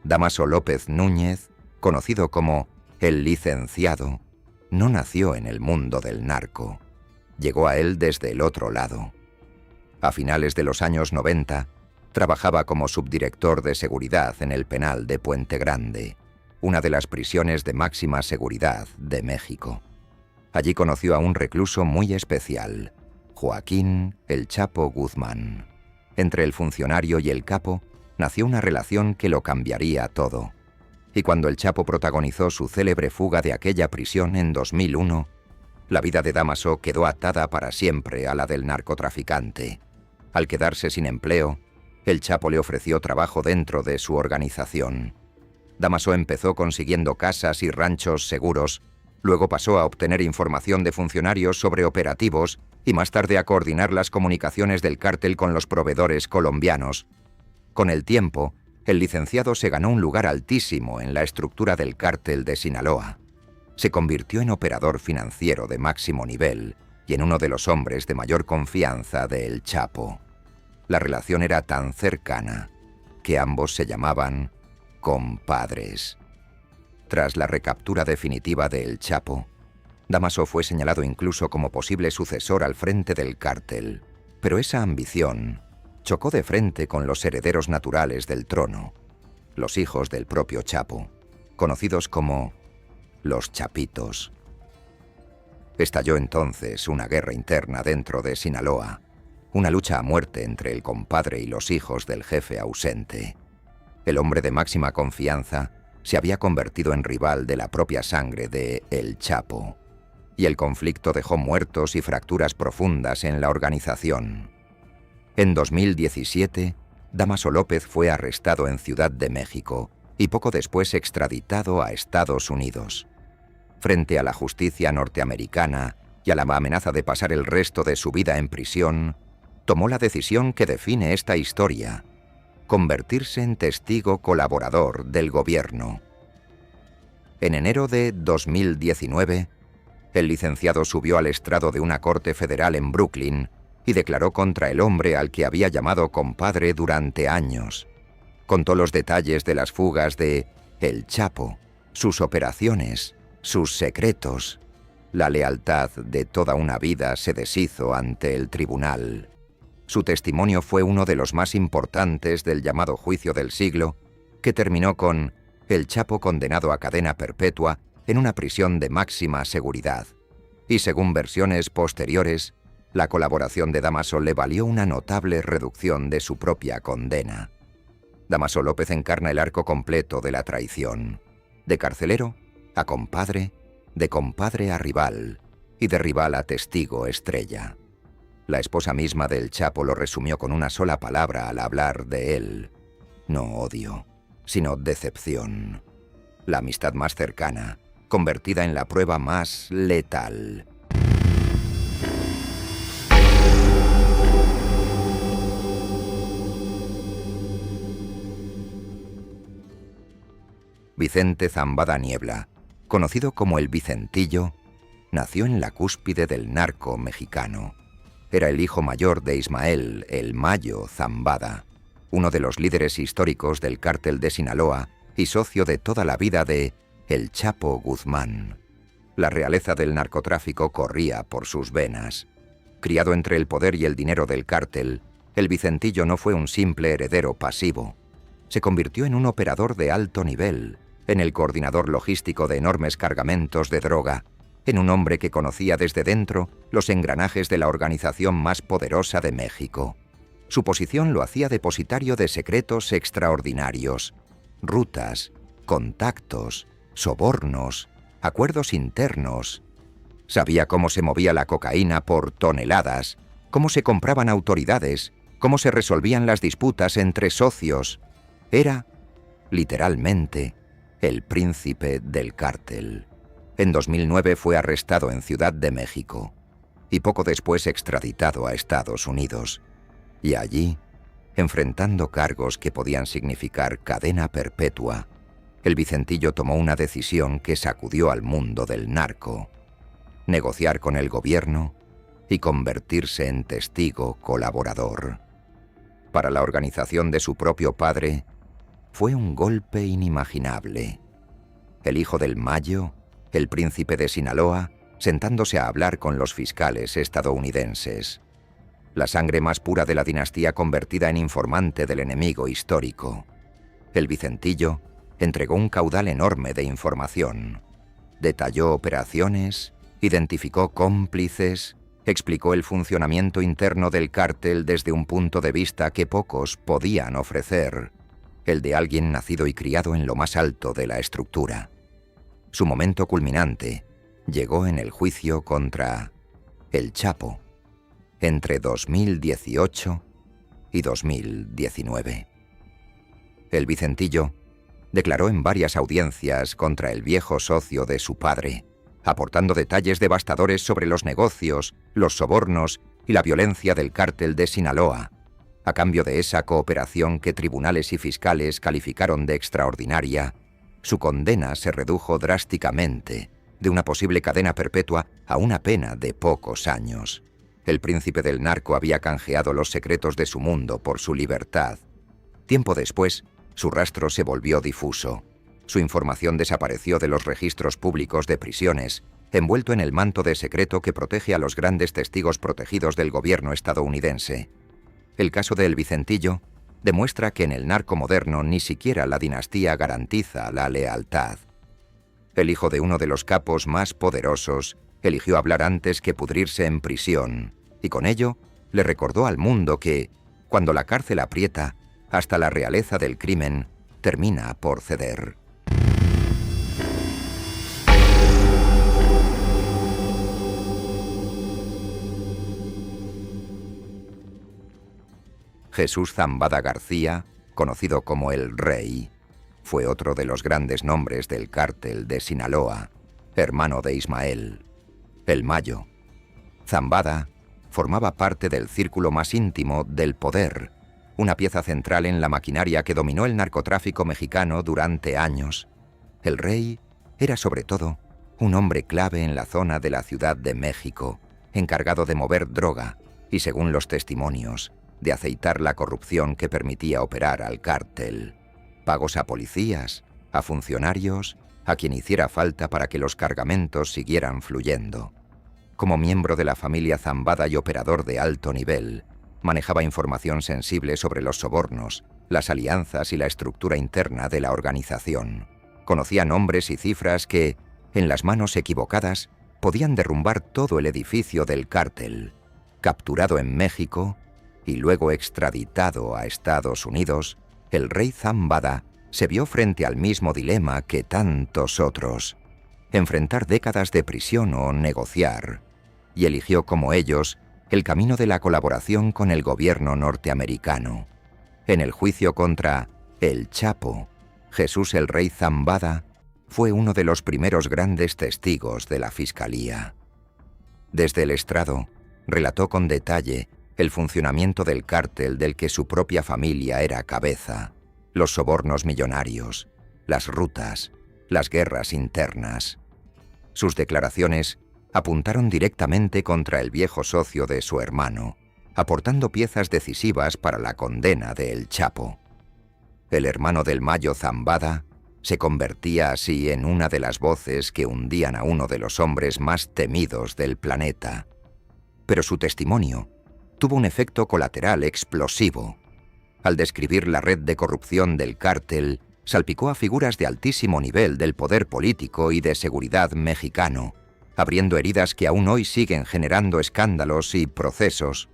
Dámaso López Núñez, conocido como el Licenciado, no nació en el mundo del narco. Llegó a él desde el otro lado. A finales de los años 90, trabajaba como subdirector de seguridad en el penal de Puente Grande, una de las prisiones de máxima seguridad de México. Allí conoció a un recluso muy especial, Joaquín El Chapo Guzmán. Entre el funcionario y el capo nació una relación que lo cambiaría todo. Y cuando el Chapo protagonizó su célebre fuga de aquella prisión en 2001, la vida de Dámaso quedó atada para siempre a la del narcotraficante. Al quedarse sin empleo, el Chapo le ofreció trabajo dentro de su organización. Dámaso empezó consiguiendo casas y ranchos seguros Luego pasó a obtener información de funcionarios sobre operativos y más tarde a coordinar las comunicaciones del cártel con los proveedores colombianos. Con el tiempo, el licenciado se ganó un lugar altísimo en la estructura del cártel de Sinaloa. Se convirtió en operador financiero de máximo nivel y en uno de los hombres de mayor confianza de El Chapo. La relación era tan cercana que ambos se llamaban compadres. Tras la recaptura definitiva de El Chapo, Dámaso fue señalado incluso como posible sucesor al frente del cártel, pero esa ambición chocó de frente con los herederos naturales del trono, los hijos del propio Chapo, conocidos como los Chapitos. Estalló entonces una guerra interna dentro de Sinaloa, una lucha a muerte entre el compadre y los hijos del jefe ausente. El hombre de máxima confianza se había convertido en rival de la propia sangre de El Chapo, y el conflicto dejó muertos y fracturas profundas en la organización. En 2017, Dámaso López fue arrestado en Ciudad de México y poco después extraditado a Estados Unidos. Frente a la justicia norteamericana y a la amenaza de pasar el resto de su vida en prisión, tomó la decisión que define esta historia: convertirse en testigo colaborador del gobierno. En enero de 2019, el licenciado subió al estrado de una corte federal en Brooklyn y declaró contra el hombre al que había llamado compadre durante años. Contó los detalles de las fugas de El Chapo, sus operaciones, sus secretos. La lealtad de toda una vida se deshizo ante el tribunal. Su testimonio fue uno de los más importantes del llamado juicio del siglo, que terminó con El Chapo condenado a cadena perpetua en una prisión de máxima seguridad. Y según versiones posteriores, la colaboración de Dámaso le valió una notable reducción de su propia condena. Dámaso López encarna el arco completo de la traición: de carcelero a compadre, de compadre a rival y de rival a testigo estrella. La esposa misma del Chapo lo resumió con una sola palabra al hablar de él: no odio, sino decepción. La amistad más cercana, convertida en la prueba más letal. Vicente Zambada Niebla, conocido como el Vicentillo, nació en la cúspide del narco mexicano. Era el hijo mayor de Ismael "El Mayo" Zambada, uno de los líderes históricos del cártel de Sinaloa y socio de toda la vida de El Chapo Guzmán. La realeza del narcotráfico corría por sus venas. Criado entre el poder y el dinero del cártel, el Vicentillo no fue un simple heredero pasivo. Se convirtió en un operador de alto nivel, en el coordinador logístico de enormes cargamentos de droga, en un hombre que conocía desde dentro los engranajes de la organización más poderosa de México. Su posición lo hacía depositario de secretos extraordinarios: rutas, contactos, sobornos, acuerdos internos. Sabía cómo se movía la cocaína por toneladas, cómo se compraban autoridades, cómo se resolvían las disputas entre socios. Era, literalmente, el príncipe del cártel. En 2009 fue arrestado en Ciudad de México y poco después extraditado a Estados Unidos. Y allí, enfrentando cargos que podían significar cadena perpetua, el Vicentillo tomó una decisión que sacudió al mundo del narco: negociar con el gobierno y convertirse en testigo colaborador. Para la organización de su propio padre, fue un golpe inimaginable. El hijo del Mayo, el príncipe de Sinaloa, sentándose a hablar con los fiscales estadounidenses. La sangre más pura de la dinastía convertida en informante del enemigo histórico. El Vicentillo entregó un caudal enorme de información. Detalló operaciones, identificó cómplices, explicó el funcionamiento interno del cártel desde un punto de vista que pocos podían ofrecer: el de alguien nacido y criado en lo más alto de la estructura. Su momento culminante llegó en el juicio contra El Chapo, entre 2018 y 2019. El Vicentillo declaró en varias audiencias contra el viejo socio de su padre, aportando detalles devastadores sobre los negocios, los sobornos y la violencia del cártel de Sinaloa, a cambio de esa cooperación que tribunales y fiscales calificaron de extraordinaria. Su condena se redujo drásticamente, de una posible cadena perpetua a una pena de pocos años. El príncipe del narco había canjeado los secretos de su mundo por su libertad. Tiempo después, su rastro se volvió difuso. Su información desapareció de los registros públicos de prisiones, envuelto en el manto de secreto que protege a los grandes testigos protegidos del gobierno estadounidense. El caso de El Vicentillo demuestra que en el narco moderno ni siquiera la dinastía garantiza la lealtad. El hijo de uno de los capos más poderosos eligió hablar antes que pudrirse en prisión, y con ello le recordó al mundo que, cuando la cárcel aprieta, hasta la realeza del crimen termina por ceder. Jesús Zambada García, conocido como el Rey, fue otro de los grandes nombres del cártel de Sinaloa, hermano de Ismael, el Mayo. Zambada formaba parte del círculo más íntimo del poder, una pieza central en la maquinaria que dominó el narcotráfico mexicano durante años. El Rey era sobre todo un hombre clave en la zona de la Ciudad de México, encargado de mover droga y, según los testimonios, de aceitar la corrupción que permitía operar al cártel. Pagos a policías, a funcionarios, a quien hiciera falta para que los cargamentos siguieran fluyendo. Como miembro de la familia Zambada y operador de alto nivel, manejaba información sensible sobre los sobornos, las alianzas y la estructura interna de la organización. Conocía nombres y cifras que, en las manos equivocadas, podían derrumbar todo el edificio del cártel. Capturado en México y luego extraditado a Estados Unidos, el Rey Zambada se vio frente al mismo dilema que tantos otros: enfrentar décadas de prisión o negociar, y eligió como ellos el camino de la colaboración con el gobierno norteamericano. En el juicio contra El Chapo, Jesús el Rey Zambada fue uno de los primeros grandes testigos de la Fiscalía. Desde el estrado, relató con detalle el funcionamiento del cártel del que su propia familia era cabeza, los sobornos millonarios, las rutas, las guerras internas. Sus declaraciones apuntaron directamente contra el viejo socio de su hermano, aportando piezas decisivas para la condena de El Chapo. El hermano del Mayo Zambada se convertía así en una de las voces que hundían a uno de los hombres más temidos del planeta. Pero su testimonio tuvo un efecto colateral explosivo. Al describir la red de corrupción del cártel, salpicó a figuras de altísimo nivel del poder político y de seguridad mexicano, abriendo heridas que aún hoy siguen generando escándalos y procesos.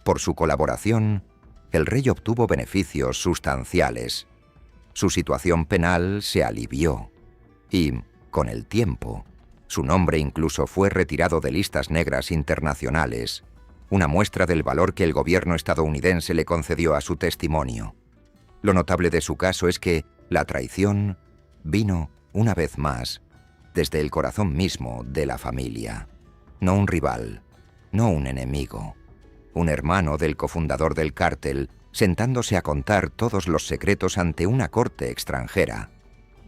Por su colaboración, el Rey obtuvo beneficios sustanciales. Su situación penal se alivió y, con el tiempo, su nombre incluso fue retirado de listas negras internacionales, una muestra del valor que el gobierno estadounidense le concedió a su testimonio. Lo notable de su caso es que la traición vino, una vez más, desde el corazón mismo de la familia. No un rival, no un enemigo, un hermano del cofundador del cártel, sentándose a contar todos los secretos ante una corte extranjera.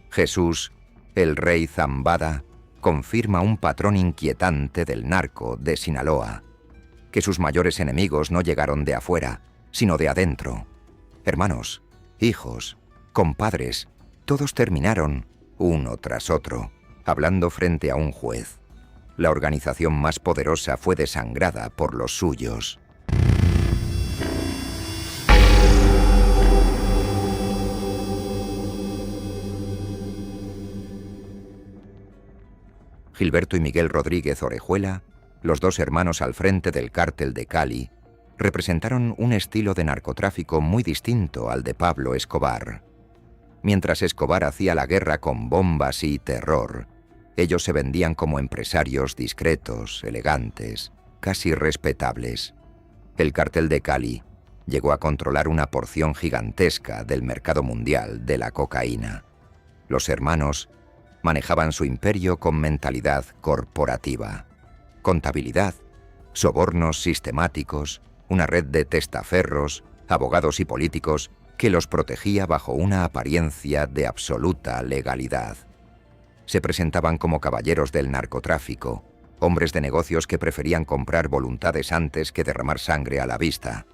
Jesús, el Rey Zambada, confirma un patrón inquietante del narco de Sinaloa, que sus mayores enemigos no llegaron de afuera, sino de adentro. Hermanos, hijos, compadres, todos terminaron, uno tras otro, hablando frente a un juez. La organización más poderosa fue desangrada por los suyos. Gilberto y Miguel Rodríguez Orejuela, los dos hermanos al frente del cártel de Cali, representaron un estilo de narcotráfico muy distinto al de Pablo Escobar. Mientras Escobar hacía la guerra con bombas y terror, ellos se vendían como empresarios discretos, elegantes, casi respetables. El cártel de Cali llegó a controlar una porción gigantesca del mercado mundial de la cocaína. Los hermanos Manejaban su imperio con mentalidad corporativa. Contabilidad, sobornos sistemáticos, una red de testaferros, abogados y políticos que los protegía bajo una apariencia de absoluta legalidad. Se presentaban como caballeros del narcotráfico, hombres de negocios que preferían comprar voluntades antes que derramar sangre a la vista.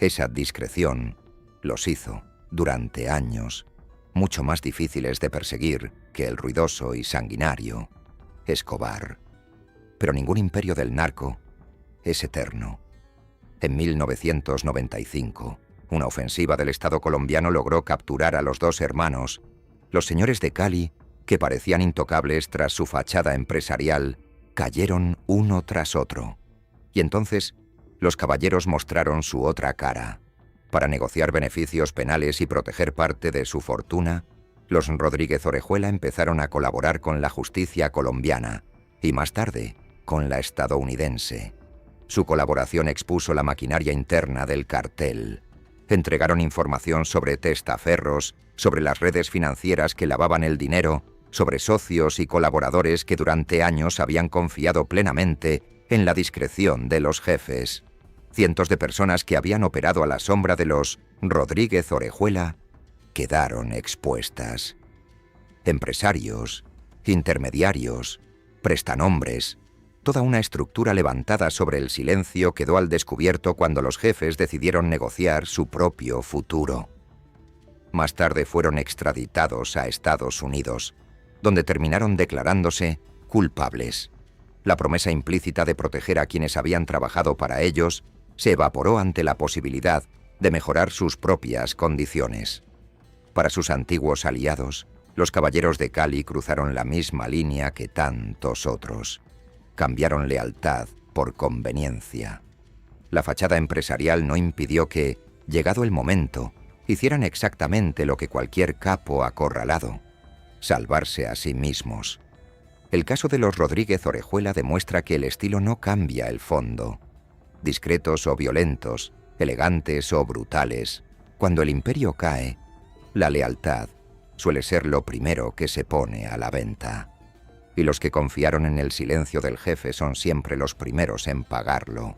Esa discreción los hizo, durante años, mucho más difíciles de perseguir que el ruidoso y sanguinario Escobar. Pero ningún imperio del narco es eterno. En 1995, una ofensiva del Estado colombiano logró capturar a los dos hermanos, los señores de Cali, que parecían intocables tras su fachada empresarial, cayeron uno tras otro. Y entonces, los caballeros mostraron su otra cara. Para negociar beneficios penales y proteger parte de su fortuna, los Rodríguez Orejuela empezaron a colaborar con la justicia colombiana y más tarde con la estadounidense. Su colaboración expuso la maquinaria interna del cartel. Entregaron información sobre testaferros, sobre las redes financieras que lavaban el dinero, sobre socios y colaboradores que durante años habían confiado plenamente en la discreción de los jefes. Cientos de personas que habían operado a la sombra de los Rodríguez Orejuela quedaron expuestas. Empresarios, intermediarios, prestanombres, toda una estructura levantada sobre el silencio quedó al descubierto cuando los jefes decidieron negociar su propio futuro. Más tarde fueron extraditados a Estados Unidos, donde terminaron declarándose culpables. La promesa implícita de proteger a quienes habían trabajado para ellos se evaporó ante la posibilidad de mejorar sus propias condiciones. Para sus antiguos aliados, los caballeros de Cali cruzaron la misma línea que tantos otros. Cambiaron lealtad por conveniencia. La fachada empresarial no impidió que, llegado el momento, hicieran exactamente lo que cualquier capo acorralado: salvarse a sí mismos. El caso de los Rodríguez Orejuela demuestra que el estilo no cambia el fondo. Discretos o violentos, elegantes o brutales, cuando el imperio cae, la lealtad suele ser lo primero que se pone a la venta. Y los que confiaron en el silencio del jefe son siempre los primeros en pagarlo.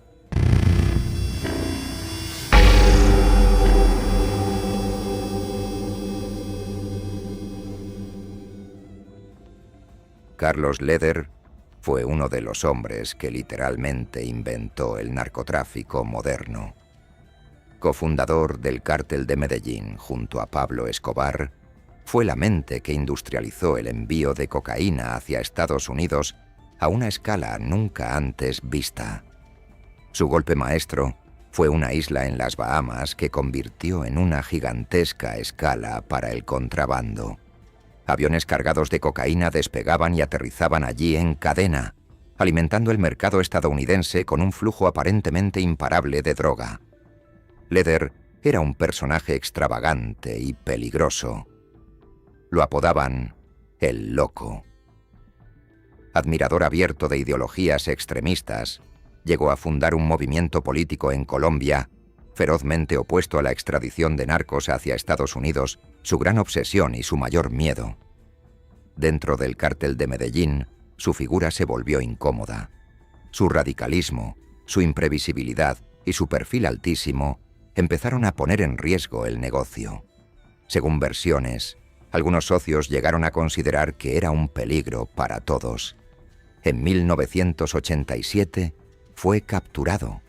Carlos Leder fue uno de los hombres que literalmente inventó el narcotráfico moderno. Cofundador del Cártel de Medellín junto a Pablo Escobar, fue la mente que industrializó el envío de cocaína hacia Estados Unidos a una escala nunca antes vista. Su golpe maestro fue una isla en las Bahamas que convirtió en una gigantesca escala para el contrabando. Aviones cargados de cocaína despegaban y aterrizaban allí en cadena, alimentando el mercado estadounidense con un flujo aparentemente imparable de droga. Leder era un personaje extravagante y peligroso. Lo apodaban el Loco. Admirador abierto de ideologías extremistas, llegó a fundar un movimiento político en Colombia, ferozmente opuesto a la extradición de narcos hacia Estados Unidos, su gran obsesión y su mayor miedo. Dentro del Cártel de Medellín, su figura se volvió incómoda. Su radicalismo, su imprevisibilidad y su perfil altísimo empezaron a poner en riesgo el negocio. Según versiones, algunos socios llegaron a considerar que era un peligro para todos. En 1987 fue capturado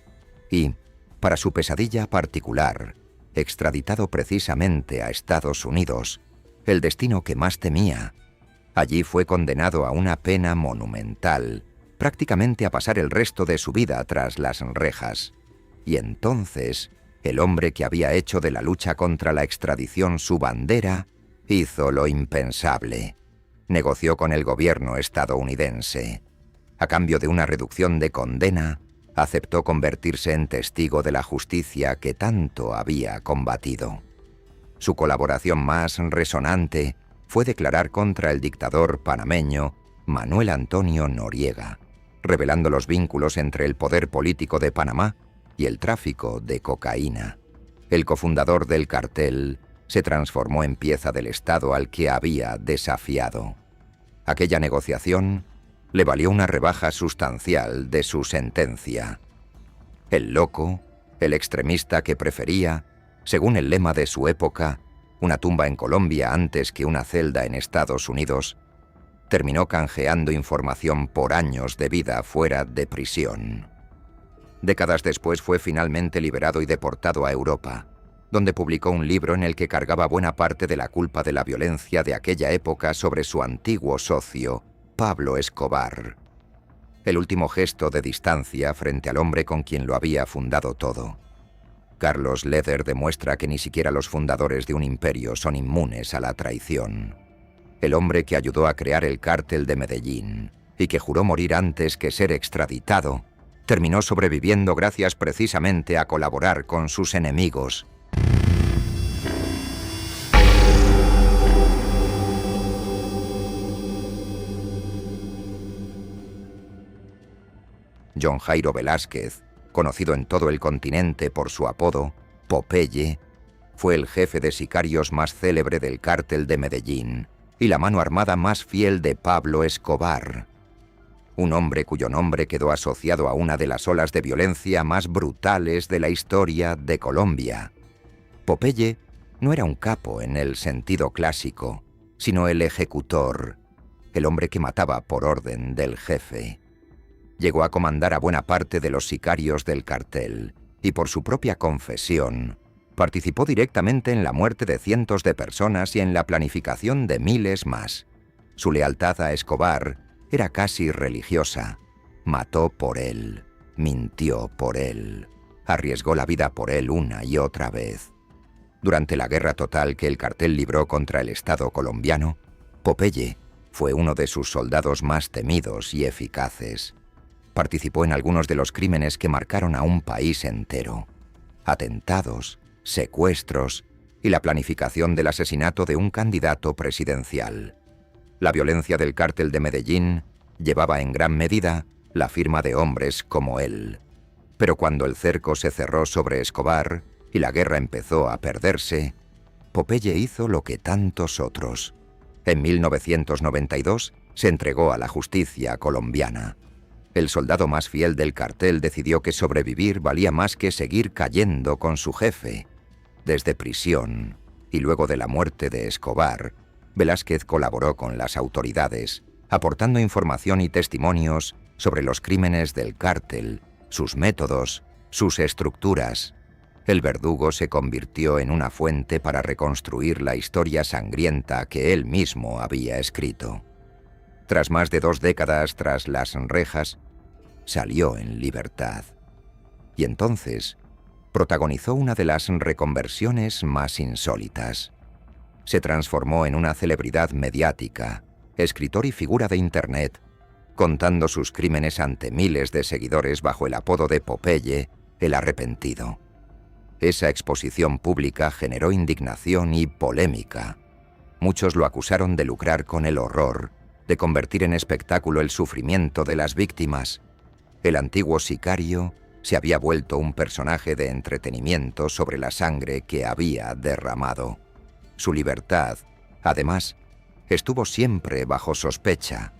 y, para su pesadilla particular, extraditado precisamente a Estados Unidos, el destino que más temía. Allí fue condenado a una pena monumental, prácticamente a pasar el resto de su vida tras las rejas. Y entonces, el hombre que había hecho de la lucha contra la extradición su bandera, hizo lo impensable. Negoció con el gobierno estadounidense. A cambio de una reducción de condena, aceptó convertirse en testigo de la justicia que tanto había combatido. Su colaboración más resonante fue declarar contra el dictador panameño Manuel Antonio Noriega, revelando los vínculos entre el poder político de Panamá y el tráfico de cocaína. El cofundador del cartel se transformó en pieza del Estado al que había desafiado. Aquella negociación le valió una rebaja sustancial de su sentencia. El loco, el extremista que prefería, según el lema de su época, una tumba en Colombia antes que una celda en Estados Unidos, terminó canjeando información por años de vida fuera de prisión. Décadas después fue finalmente liberado y deportado a Europa, donde publicó un libro en el que cargaba buena parte de la culpa de la violencia de aquella época sobre su antiguo socio, Pablo Escobar. El último gesto de distancia frente al hombre con quien lo había fundado todo. Carlos Leder demuestra que ni siquiera los fundadores de un imperio son inmunes a la traición. El hombre que ayudó a crear el cártel de Medellín y que juró morir antes que ser extraditado, terminó sobreviviendo gracias precisamente a colaborar con sus enemigos. John Jairo Velázquez, conocido en todo el continente por su apodo, Popeye, fue el jefe de sicarios más célebre del cártel de Medellín y la mano armada más fiel de Pablo Escobar. Un hombre cuyo nombre quedó asociado a una de las olas de violencia más brutales de la historia de Colombia. Popeye no era un capo en el sentido clásico, sino el ejecutor, el hombre que mataba por orden del jefe. Llegó a comandar a buena parte de los sicarios del cartel y, por su propia confesión, participó directamente en la muerte de cientos de personas y en la planificación de miles más. Su lealtad a Escobar era casi religiosa. Mató por él, mintió por él, arriesgó la vida por él una y otra vez. Durante la guerra total que el cartel libró contra el Estado colombiano, Popeye fue uno de sus soldados más temidos y eficaces. Participó en algunos de los crímenes que marcaron a un país entero: atentados, secuestros y la planificación del asesinato de un candidato presidencial. La violencia del cártel de Medellín llevaba en gran medida la firma de hombres como él. Pero cuando el cerco se cerró sobre Escobar y la guerra empezó a perderse, Popeye hizo lo que tantos otros. En 1992 se entregó a la justicia colombiana. El soldado más fiel del cartel decidió que sobrevivir valía más que seguir cayendo con su jefe. Desde prisión y luego de la muerte de Escobar, Velázquez colaboró con las autoridades, aportando información y testimonios sobre los crímenes del cártel, sus métodos, sus estructuras. El verdugo se convirtió en una fuente para reconstruir la historia sangrienta que él mismo había escrito. Tras más de 2 décadas tras las rejas, salió en libertad. Y entonces protagonizó una de las reconversiones más insólitas. Se transformó en una celebridad mediática, escritor y figura de Internet, contando sus crímenes ante miles de seguidores bajo el apodo de Popeye, el arrepentido. Esa exposición pública generó indignación y polémica. Muchos lo acusaron de lucrar con el horror, de convertir en espectáculo el sufrimiento de las víctimas. El antiguo sicario se había vuelto un personaje de entretenimiento sobre la sangre que había derramado. Su libertad, además, estuvo siempre bajo sospecha.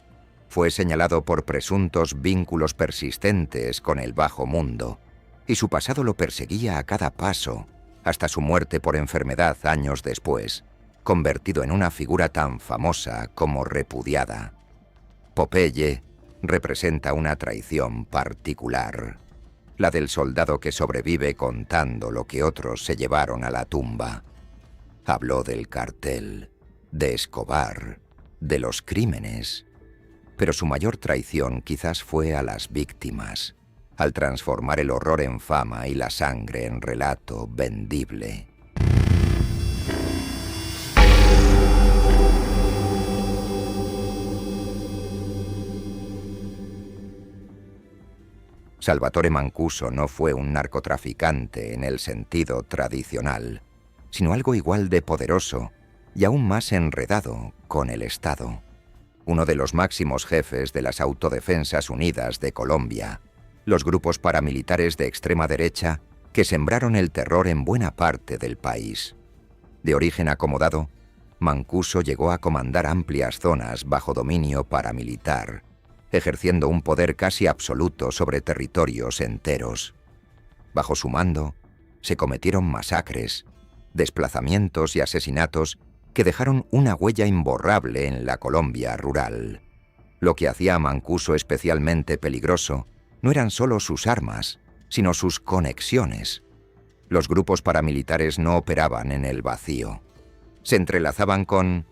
Fue señalado por presuntos vínculos persistentes con el bajo mundo, y su pasado lo perseguía a cada paso, hasta su muerte por enfermedad años después, convertido en una figura tan famosa como repudiada. Popeye representa una traición particular, la del soldado que sobrevive contando lo que otros se llevaron a la tumba. Habló del cartel, de Escobar, de los crímenes, pero su mayor traición quizás fue a las víctimas, al transformar el horror en fama y la sangre en relato vendible. Salvatore Mancuso no fue un narcotraficante en el sentido tradicional, sino algo igual de poderoso y aún más enredado con el Estado. Uno de los máximos jefes de las Autodefensas Unidas de Colombia, los grupos paramilitares de extrema derecha que sembraron el terror en buena parte del país. De origen acomodado, Mancuso llegó a comandar amplias zonas bajo dominio paramilitar, ejerciendo un poder casi absoluto sobre territorios enteros. Bajo su mando, se cometieron masacres, desplazamientos y asesinatos que dejaron una huella imborrable en la Colombia rural. Lo que hacía a Mancuso especialmente peligroso no eran solo sus armas, sino sus conexiones. Los grupos paramilitares no operaban en el vacío. Se entrelazaban con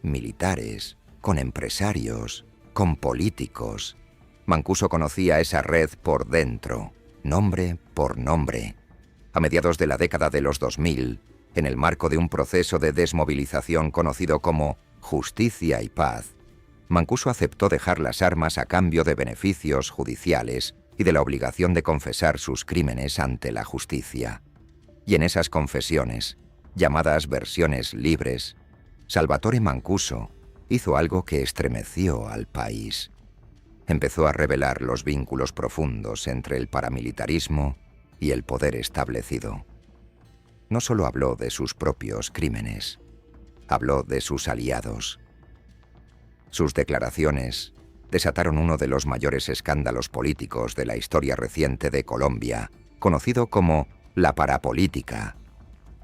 militares, con empresarios, con políticos. Mancuso conocía esa red por dentro, nombre por nombre. A mediados de la década de los 2000, en el marco de un proceso de desmovilización conocido como Justicia y Paz, Mancuso aceptó dejar las armas a cambio de beneficios judiciales y de la obligación de confesar sus crímenes ante la justicia. Y en esas confesiones, llamadas versiones libres, Salvatore Mancuso hizo algo que estremeció al país. Empezó a revelar los vínculos profundos entre el paramilitarismo y el poder establecido. No solo habló de sus propios crímenes, habló de sus aliados. Sus declaraciones desataron uno de los mayores escándalos políticos de la historia reciente de Colombia, conocido como la parapolítica.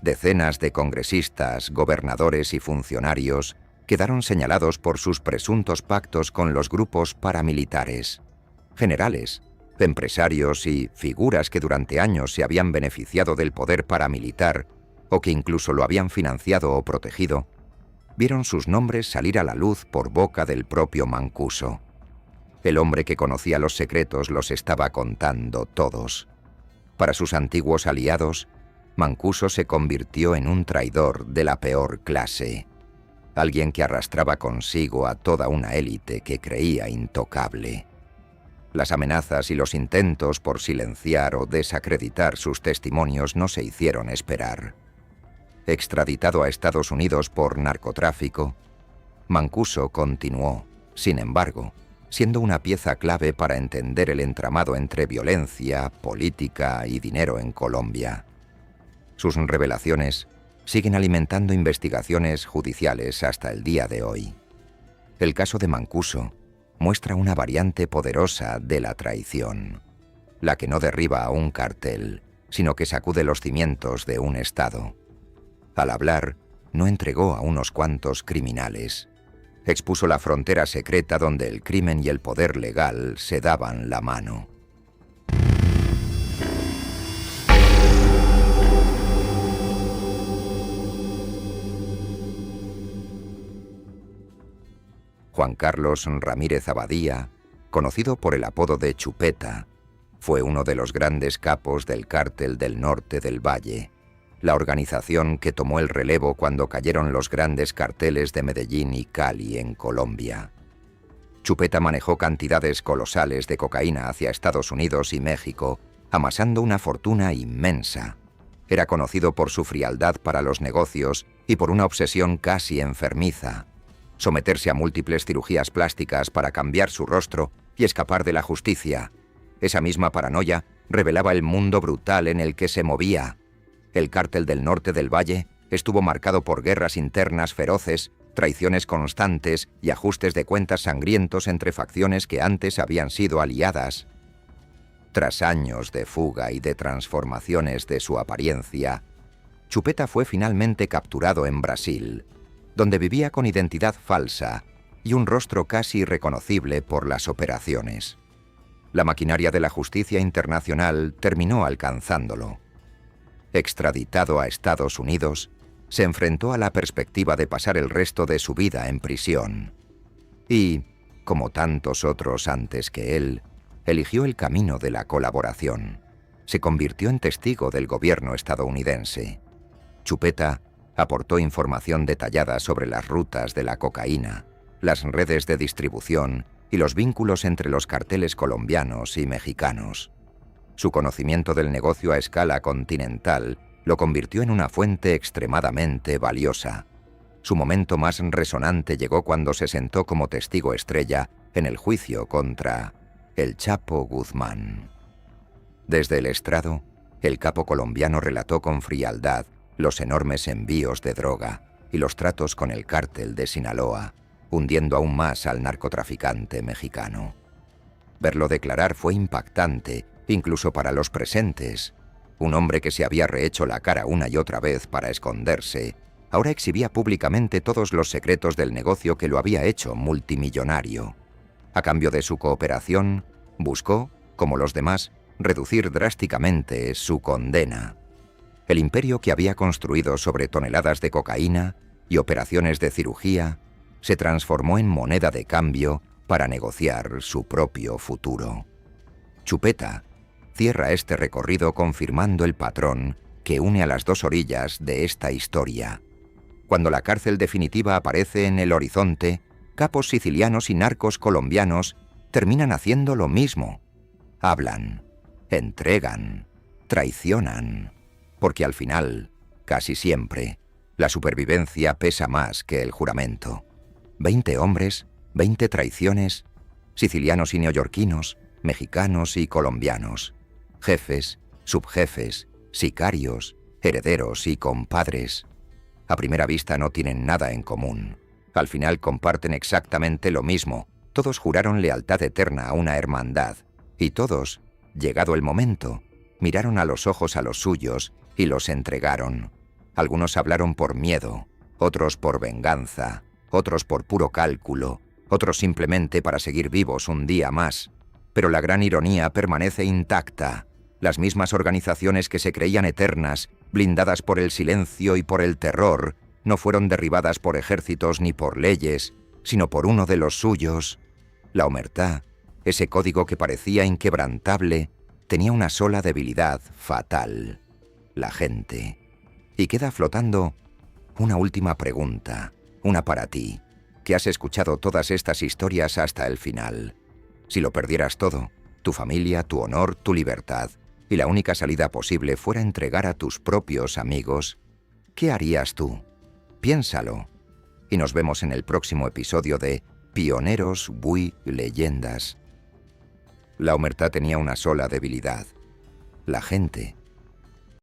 Decenas de congresistas, gobernadores y funcionarios quedaron señalados por sus presuntos pactos con los grupos paramilitares. Generales, empresarios y figuras que durante años se habían beneficiado del poder paramilitar o que incluso lo habían financiado o protegido, vieron sus nombres salir a la luz por boca del propio Mancuso. El hombre que conocía los secretos los estaba contando todos. Para sus antiguos aliados, Mancuso se convirtió en un traidor de la peor clase, alguien que arrastraba consigo a toda una élite que creía intocable. Las amenazas y los intentos por silenciar o desacreditar sus testimonios no se hicieron esperar. Extraditado a Estados Unidos por narcotráfico, Mancuso continuó, sin embargo, siendo una pieza clave para entender el entramado entre violencia, política y dinero en Colombia. Sus revelaciones siguen alimentando investigaciones judiciales hasta el día de hoy. El caso de Mancuso muestra una variante poderosa de la traición, la que no derriba a un cartel, sino que sacude los cimientos de un Estado. Al hablar, no entregó a unos cuantos criminales. Expuso la frontera secreta donde el crimen y el poder legal se daban la mano. Juan Carlos Ramírez Abadía, conocido por el apodo de Chupeta, fue uno de los grandes capos del Cártel del Norte del Valle, la organización que tomó el relevo cuando cayeron los grandes carteles de Medellín y Cali en Colombia. Chupeta manejó cantidades colosales de cocaína hacia Estados Unidos y México, amasando una fortuna inmensa. Era conocido por su frialdad para los negocios y por una obsesión casi enfermiza: someterse a múltiples cirugías plásticas para cambiar su rostro y escapar de la justicia. Esa misma paranoia revelaba el mundo brutal en el que se movía. El Cártel del Norte del Valle estuvo marcado por guerras internas feroces, traiciones constantes y ajustes de cuentas sangrientos entre facciones que antes habían sido aliadas. Tras años de fuga y de transformaciones de su apariencia, Chupeta fue finalmente capturado en Brasil, donde vivía con identidad falsa y un rostro casi irreconocible por las operaciones. La maquinaria de la justicia internacional terminó alcanzándolo. Extraditado a Estados Unidos, se enfrentó a la perspectiva de pasar el resto de su vida en prisión. Y, como tantos otros antes que él, eligió el camino de la colaboración. Se convirtió en testigo del gobierno estadounidense. Chupeta aportó información detallada sobre las rutas de la cocaína, las redes de distribución y los vínculos entre los carteles colombianos y mexicanos. Su conocimiento del negocio a escala continental lo convirtió en una fuente extremadamente valiosa. Su momento más resonante llegó cuando se sentó como testigo estrella en el juicio contra el Chapo Guzmán. Desde el estrado, el capo colombiano relató con frialdad los enormes envíos de droga y los tratos con el cártel de Sinaloa, hundiendo aún más al narcotraficante mexicano. Verlo declarar fue impactante, incluso para los presentes. Un hombre que se había rehecho la cara una y otra vez para esconderse, ahora exhibía públicamente todos los secretos del negocio que lo había hecho multimillonario. A cambio de su cooperación, buscó, como los demás, reducir drásticamente su condena. El imperio que había construido sobre toneladas de cocaína y operaciones de cirugía se transformó en moneda de cambio para negociar su propio futuro. Chupeta cierra este recorrido confirmando el patrón que une a las dos orillas de esta historia. Cuando la cárcel definitiva aparece en el horizonte, capos sicilianos y narcos colombianos terminan haciendo lo mismo. Hablan, entregan, traicionan, porque al final, casi siempre, la supervivencia pesa más que el juramento. 20 hombres, 20 traiciones, sicilianos y neoyorquinos, mexicanos y colombianos, jefes, subjefes, sicarios, herederos y compadres. A primera vista no tienen nada en común. Al final comparten exactamente lo mismo. Todos juraron lealtad eterna a una hermandad. Y todos, llegado el momento, miraron a los ojos a los suyos y los entregaron. Algunos hablaron por miedo, otros por venganza, otros por puro cálculo, otros simplemente para seguir vivos un día más. Pero la gran ironía permanece intacta. Las mismas organizaciones que se creían eternas, blindadas por el silencio y por el terror, no fueron derribadas por ejércitos ni por leyes, sino por uno de los suyos. La omertá, ese código que parecía inquebrantable, tenía una sola debilidad fatal: la gente. Y queda flotando una última pregunta, una para ti, que has escuchado todas estas historias hasta el final. Si lo perdieras todo, tu familia, tu honor, tu libertad, y la única salida posible fuera entregar a tus propios amigos, ¿qué harías tú? Piénsalo. Y nos vemos en el próximo episodio de Pioneros Buey Leyendas. La omertá tenía una sola debilidad: la gente.